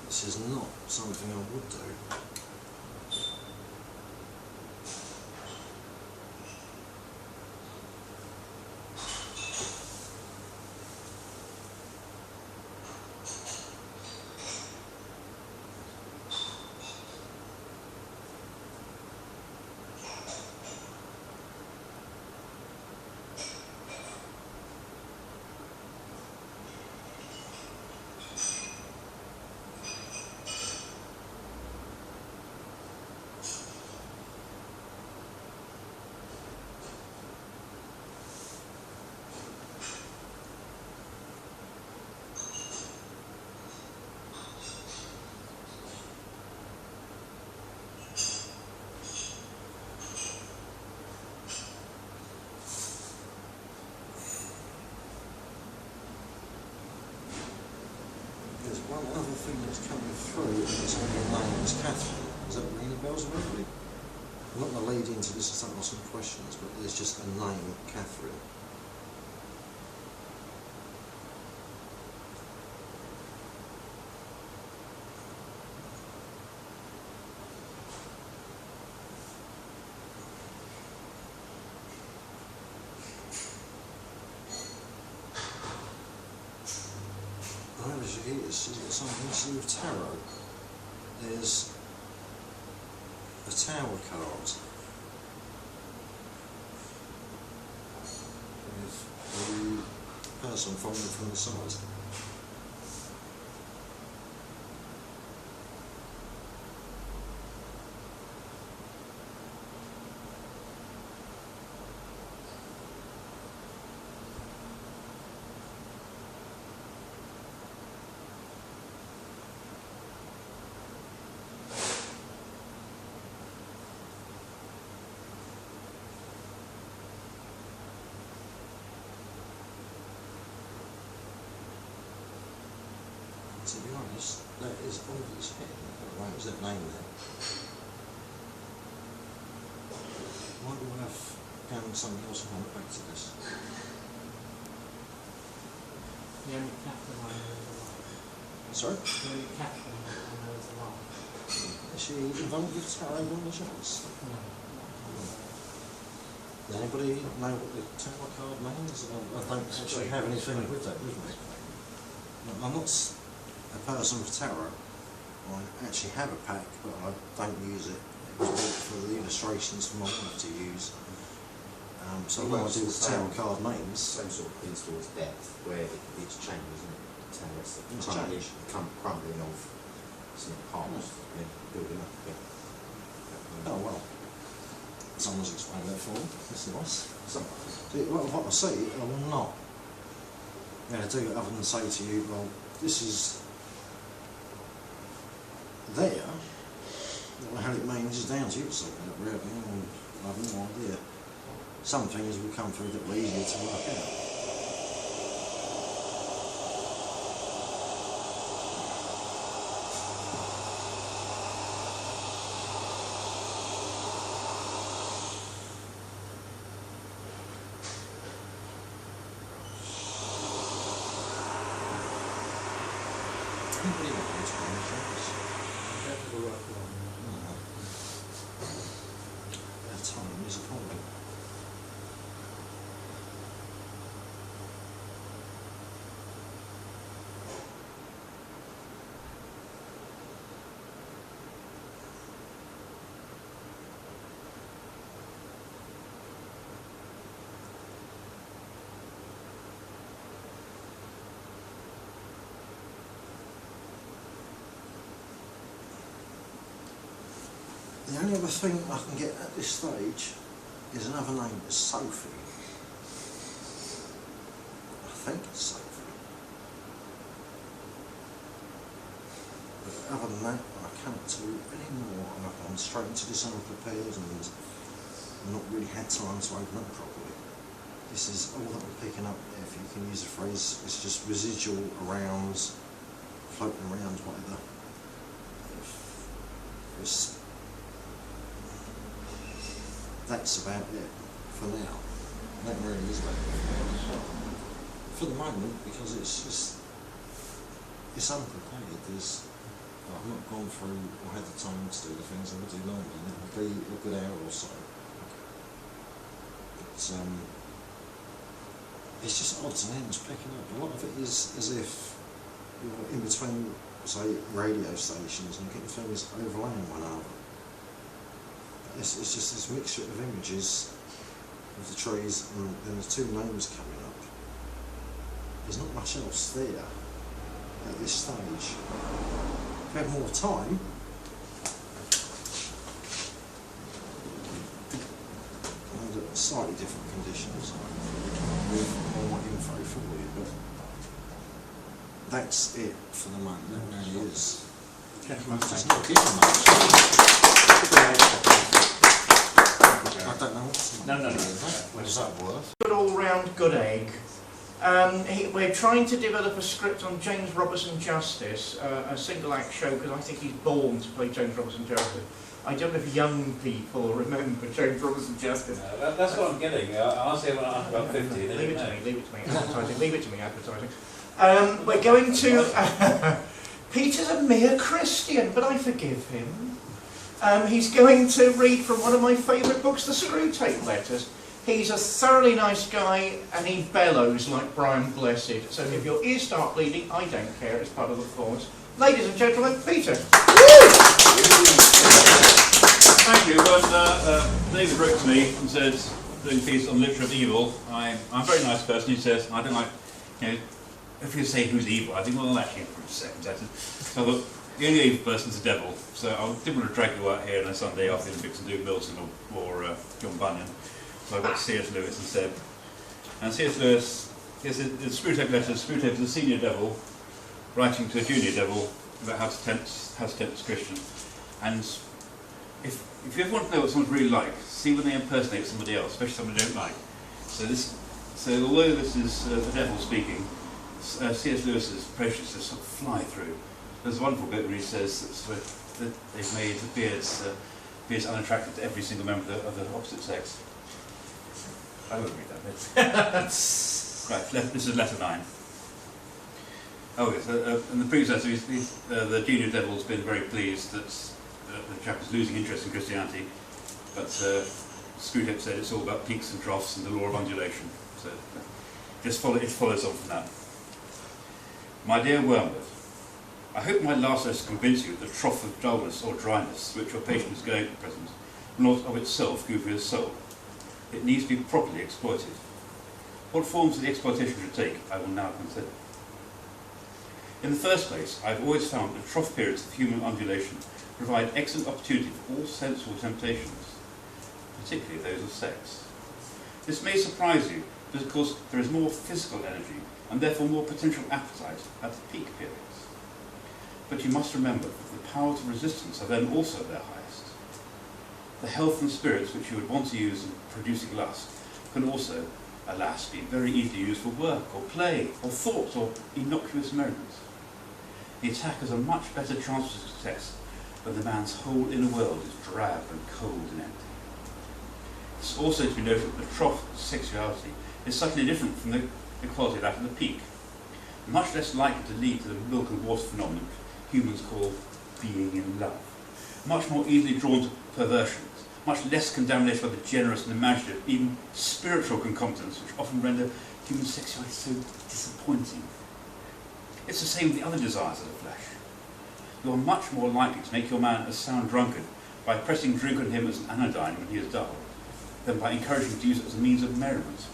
this is not something I would do. through and it's on your name as Catherine. Does that ring any bells with everybody? I'm not going to lead into this and start asking questions, but there's just a name, Catherine. As you hear, is it something to do with tarot? There's a tower card with the person falling from the side. To be honest, that is obvious hit. Why was that name there? Why do I have found something else and back to this?
The only Catherine I know is alive.
Sorry?
The only Catherine I know is alive.
Is she involved with tarot on the shows?
No.
Does anybody know what the tarot card means? I don't actually have anything with that with me. I'm not a person with tarot. I actually have a pack, but I don't use it. It was bought for the illustrations for my wife to use. So what I do with tarot card names.
Same sort of things towards depth, where it's changing, isn't it? It's
changing.
Crumbling off some parts and building up again.
Oh well. Someone's explained that for me. That's nice. What I see, I will not do other than say to you, well, this is there. What the hell it means is down to you to sort that really, and I have no idea. Some things will come through that were easier to work out. Anybody want to explain things? Time is a problem. The only other thing I can get at this stage is another name, it's Sophie. I think it's Sophie. But other than that, I can't do any more. I've gone straight into this unprepared and not really had time to open up properly. This is all that I'm picking up, if you can use the phrase, it's just residual arounds, floating around, whatever. That's about it for now. That really is about it. For the moment, because it's unprepared. I've not gone through or had the time to do the things I would do normally, and it will be a good hour or so. But it's just odds and ends picking up. A lot of it is as if you're in between, say, radio stations and getting things overlaying one another. It's just this mixture of images of the trees and then the two names coming up. There's not much else there at this stage. If we had more time, under slightly different conditions, with more info for you, but that's it for the moment. That really is. It's not given much. I don't know what's
No.
what is that worth?
Good all-round good egg. We're trying to develop a script on James Robertson Justice, a single act show, because I think he's born to play James Robertson Justice. I don't know if young people remember James Robertson Justice.
No, that's what I'm getting. I'll say when I'm about 50.
Leave it to me, advertising, leave it to me, advertising. We're going to... Peter's a mere Christian, but I forgive him. He's going to read from one of my favourite books, The Screwtape Letters. He's a thoroughly nice guy, and he bellows like Brian Blessed. So if your ears start bleeding, I don't care, it's part of the performance. Ladies and gentlemen, Peter.
Thank you. When David wrote to me and said, doing a piece on literature of evil, I'm a very nice person. He says, I don't like, if you say who's evil, I think, well, actually, for a second. So I thought, the only evil person's the devil. So I didn't want to drag you out here on a Sunday after the Olympics and do Milton or John Bunyan. So I got C.S. Lewis instead. And C.S. Lewis, yes, in the Screwtape Letters, Screwtape is a senior devil writing to a junior devil about how to tempt Discretion. And if you ever want to know what someone's really like, see when they impersonate somebody else, especially someone they don't like. So although this is the devil speaking, C.S. Lewis's approaches just sort of fly through. There's a wonderful bit where he says that they've made the beards unattractive to every single member of the opposite sex. I won't read that bit. Right, this is letter 9. Oh yes, in the previous letter, the junior devil's been very pleased that the chap is losing interest in Christianity, but Screwtape said it's all about peaks and troughs and the law of undulation. So it follows on from that. My dear Wormwood, I hope my last letter convince you that the trough of dullness or dryness which your patient is going at present will not of itself give you a soul. It needs to be properly exploited. What forms of the exploitation should take, I will now consider. In the first place, I have always found that trough periods of human undulation provide excellent opportunity for all sensual temptations, particularly those of sex. This may surprise you, because of course there is more physical energy and therefore more potential appetite at the peak periods. But you must remember that the powers of resistance are then also at their highest. The health and spirits which you would want to use in producing lust can also, alas, be very easily used for work or play or thought or innocuous merriment. The attack has a much better chance of success when the man's whole inner world is drab and cold and empty. It's also to be noted that the trough of sexuality is subtly different from the quality of that of the peak, much less likely to lead to the milk and water phenomenon humans call being in love, much more easily drawn to perversions, much less contaminated by the generous and imaginative, even spiritual concomitants which often render human sexuality so disappointing. It's the same with the other desires of the flesh. You are much more likely to make your man a sound drunkard by pressing drink on him as an anodyne when he is dull, than by encouraging him to use it as a means of merriment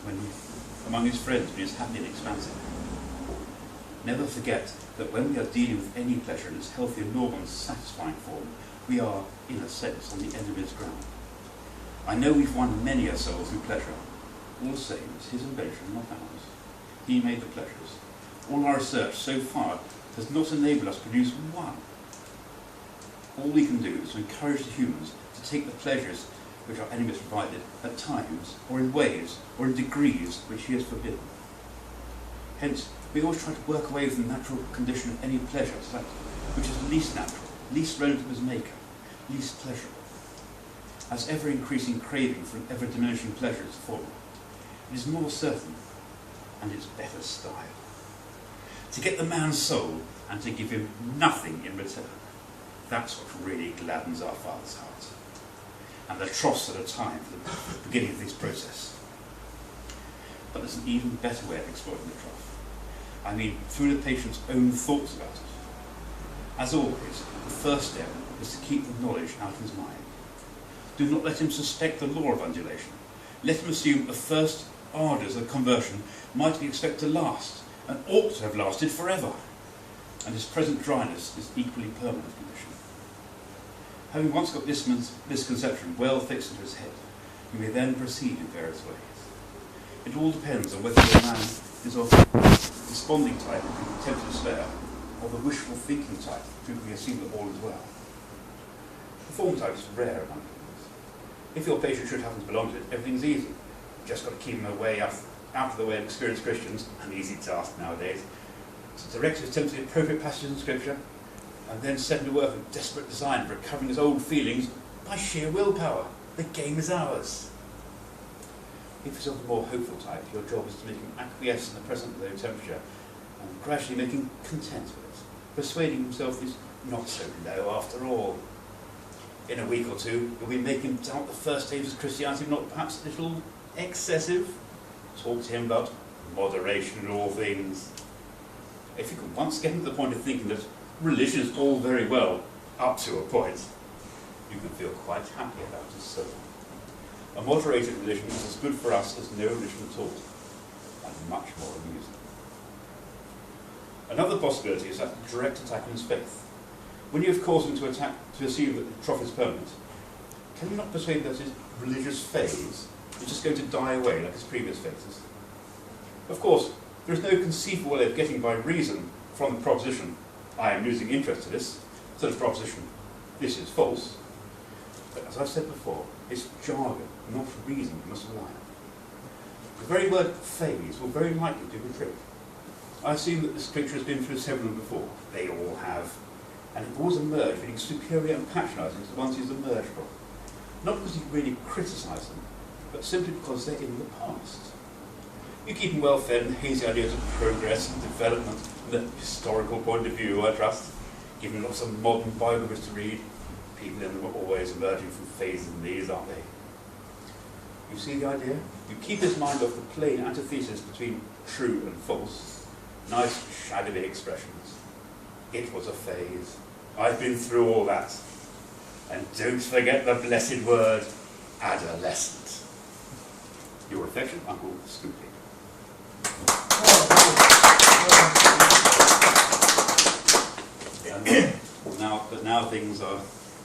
among his friends when he is happy and expansive. Never forget that when we are dealing with any pleasure in its healthy and normal and satisfying form, we are, in a sense, on the enemy's ground. I know we've won many a soul through pleasure. All the same, it's his invention, not ours. He made the pleasures. All our research so far has not enabled us to produce one. All we can do is to encourage the humans to take the pleasures which our enemies provided at times, or in ways, or in degrees which he has forbidden. Hence, we always try to work away from the natural condition of any pleasure to that which is least natural, least relative to its maker, least pleasurable. As ever-increasing craving for an ever-diminishing pleasure is formed, it is more certain, and it's better style, to get the man's soul and to give him nothing in return. That's what really gladdens our Father's heart. And the troughs are a time for the beginning of this process. But there's an even better way of exploiting the trough. I mean, through the patient's own thoughts about it. As always, the first step is to keep the knowledge out of his mind. Do not let him suspect the law of undulation. Let him assume the first ardours of conversion might be expected to last, and ought to have lasted forever, and his present dryness is equally permanent condition. Having once got this misconception well fixed into his head, you may then proceed in various ways. It all depends on whether the man is of the desponding type, content to despair, or the wishful thinking type, who can assume that all is well. The form type is rare among humans. If your patient should happen to belong to it, everything's easy. You've just got to keep him away out of the way of experienced Christians, an easy task nowadays, to direct his attention to the appropriate passages in Scripture, and then set to work with desperate design for recovering his old feelings by sheer willpower. The game is ours. If you're of the more hopeful type, your job is to make him acquiesce in the present low temperature and gradually make him content with it, persuading himself he's not so low after all. In a week or two, you'll be making him doubt the first stages of Christianity, not perhaps a little excessive. Talk to him about moderation in all things. If you can once get him to the point of thinking that religion is all very well, up to a point, you can feel quite happy about his soul. A moderated religion is as good for us as no religion at all, and much more amusing. Another possibility is that direct attack on his faith. When you have caused him to assume that the trough is permanent, can you not persuade that his religious phase is just going to die away like his previous phases? Of course, there is no conceivable way of getting by reason from the proposition, I am losing interest in this, to the proposition, this is false. But as I've said before, it's jargon, not reason, you must rely on. The very word phase will very likely do the trick. I assume that this creature has been through several before. They all have. And have always emerged feeling superior and patronising to the ones he's emerged from. Not because he really criticised them, but simply because they're in the past. You keep him well fed and hazy ideas of progress and development from the historical point of view, I trust. Give him lots of modern biographies to read. People in them are always emerging from phases in these, aren't they? You see the idea? You keep his mind off the plain antithesis between true and false. Nice, shadowy expressions. It was a phase. I've been through all that. And don't forget the blessed word, adolescent. Your affectionate Uncle Scoopy. But now things are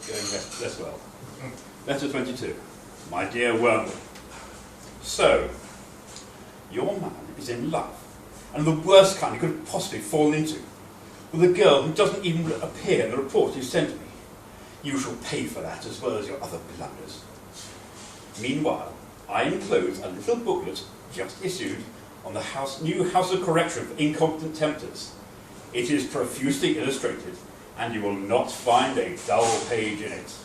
going less well. Letter 22. My dear Wormwood. So, your man is in love, and the worst kind he could have possibly fallen into, with a girl who doesn't even appear in the report you sent me. You shall pay for that as well as your other blunders. Meanwhile, I enclose a little booklet just issued on the new House of Correction for Incompetent Tempters. It is profusely illustrated, and you will not find a dull page in it.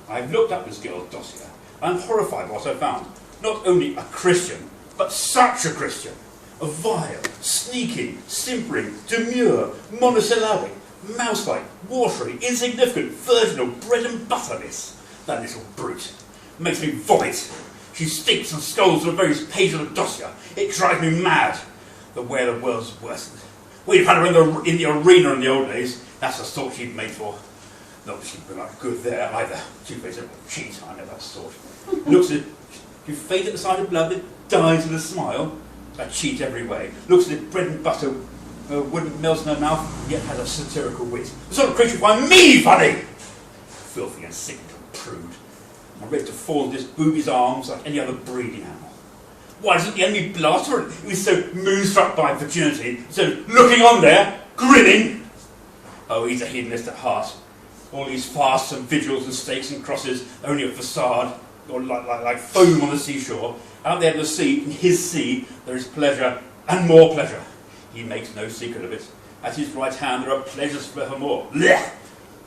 I've looked up this girl's dossier, and I'm horrified by what I found. Not only a Christian, but such a Christian. A vile, sneaking, simpering, demure, monosyllabic, mouse-like, watery, insignificant, virginal, bread and butter miss. That little brute makes me vomit. She stinks and scolds on the various pages of the dossier. It drives me mad. The way of the world's worsened. We'd had her in the arena in the old days. That's the sort she'd made for. Not that she'd been like good there either. Two-faced little cheat, I know that sort. Looks at it, you faint at the sight of blood, it dies with a smile. A cheat every way. Looks at it, bread and butter wouldn't melt in her mouth, yet has a satirical wit. The sort of creature find me funny! Filthy and sick and prude. I'm ready to fall into this booby's arms like any other breeding animal. Why doesn't the enemy blast her? He was so moonstruck by virginity, so looking on there, grinning. Oh, he's a hedonist at heart. All these fasts and vigils and stakes and crosses, only a facade, or like foam on the seashore. Out there in the sea, in his sea, there is pleasure and more pleasure. He makes no secret of it. At his right hand, there are pleasures forevermore. Blech!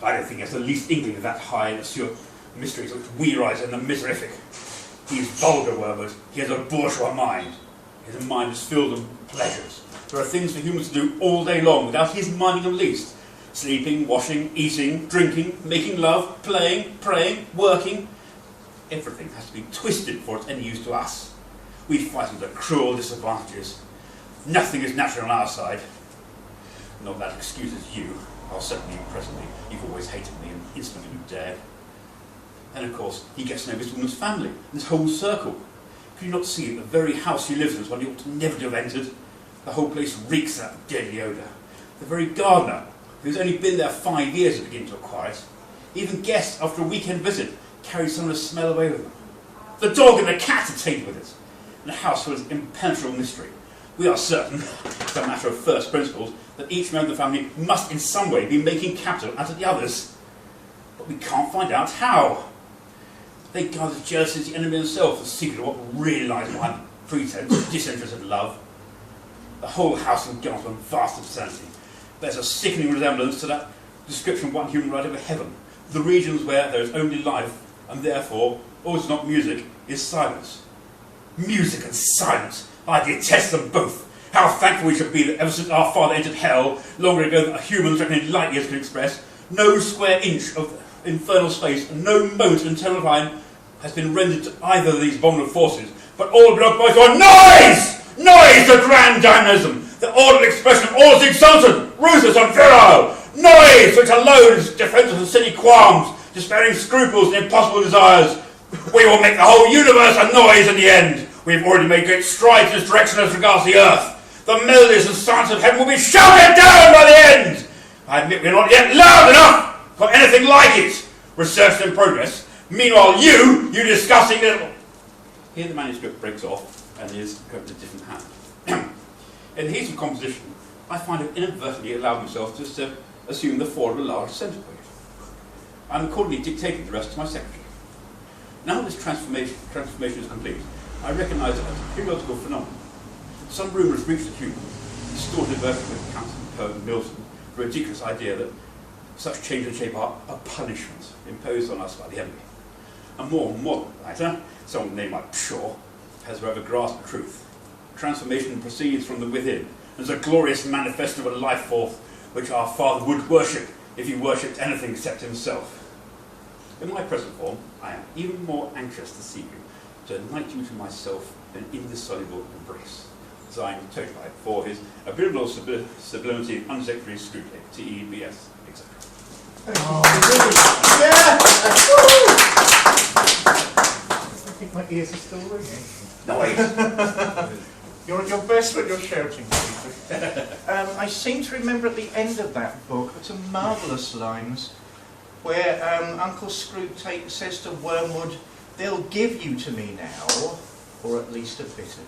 I don't think he has the least inkling of that high and assured mysteries which we rise in the miserific. He is vulgar, Wormwood. He has a bourgeois mind. His mind is filled with pleasures. There are things for humans to do all day long without his minding them least. Sleeping, washing, eating, drinking, making love, playing, praying, working. Everything has to be twisted for it's any use to us. We fight under cruel disadvantages. Nothing is natural on our side. Not that excuses you. I'll certainly you presently. You've always hated me and instantly you dared. And of course, he gets to know this woman's family, this whole circle. Can you not see that the very house he lives in is one he ought to never to have entered? The whole place reeks of that deadly odour. The very gardener, who's only been there 5 years, is beginning to acquire it. Even guests, after a weekend visit, carry some of the smell away with them. The dog and the cat are taken with it. And the house was impenetrable mystery. We are certain, as a matter of first principles, that each member of the family must in some way be making capital out of the others. But we can't find out how. They guard as jealousy as the enemy himself, the secret of what really lies behind pretense, disinterested love. The whole house engulfed in vast obscenity. There's a sickening resemblance to that description of one human right over heaven. The regions where there is only life, and therefore, all is not music, is silence. Music and silence. I detest them both. How thankful we should be that ever since our father entered hell, longer ago than humans reckoning light years can express, no square inch of infernal space and no moment in eternal time has been rendered to either of these abominable forces, but all belong both on noise! Noise, the grand dynamism, the ordered expression of all is exultant, ruthless and virile! Noise, which alone is defensive of silly qualms, despairing scruples and impossible desires. We will make the whole universe a noise in the end. We have already made great strides in this direction as regards the earth. The melodies and sounds of heaven will be shouted down by the end. I admit we're not yet loud enough for anything like it. Research in progress. Meanwhile, you discussing it. Here the manuscript breaks off and is going to a different hand. In the heat of composition, I find I've inadvertently allowed myself to assume the form of a large centre point. I'm accordingly dictating the rest to my secretary. Now this transformation is complete, I recognise it as a periodical phenomenon. Some rumour has reached the human, distorted version of the counsel poet Milton, the ridiculous idea that such change in shape are a punishment imposed on us by the enemy. A more modern writer, someone named like Shaw, has rather grasped the truth. Transformation proceeds from the within, and is a glorious manifesto of a life force which our father would worship if he worshipped anything except himself. In my present form, I am even more anxious to see you, to unite you to myself in an indissoluble embrace. Signed, Toadlight, for his abysmal sublimity, unsecretary scrutiny, TEBS, etc.
Yeah! I think my ears are still ringing.
Noise!
You're at your best when you're shouting. I seem to remember at the end of that book some marvellous lines where Uncle Screwtape says to Wormwood, "They'll give you to me now, or at least a bit of you."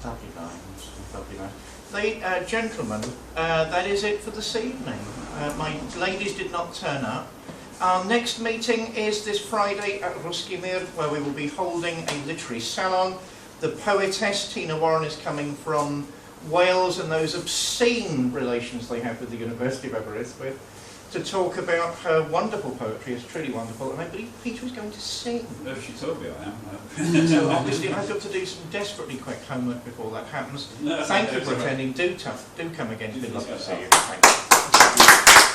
Lovely lines, lovely lines. Gentlemen, that is it for this evening. My ladies did not turn up. Our next meeting is this Friday at Ruskimir, where we will be holding a literary salon. The poetess Tina Warren is coming from Wales and those obscene relations they have with the University of Aberystwyth to talk about her wonderful poetry. It's truly wonderful, and I believe Peter is going to sing.
No, she told me I am.
So obviously I've got to do some desperately quick homework before that happens.
No,
Thank you for attending. Do come again. It's been lovely to see you. Thank you.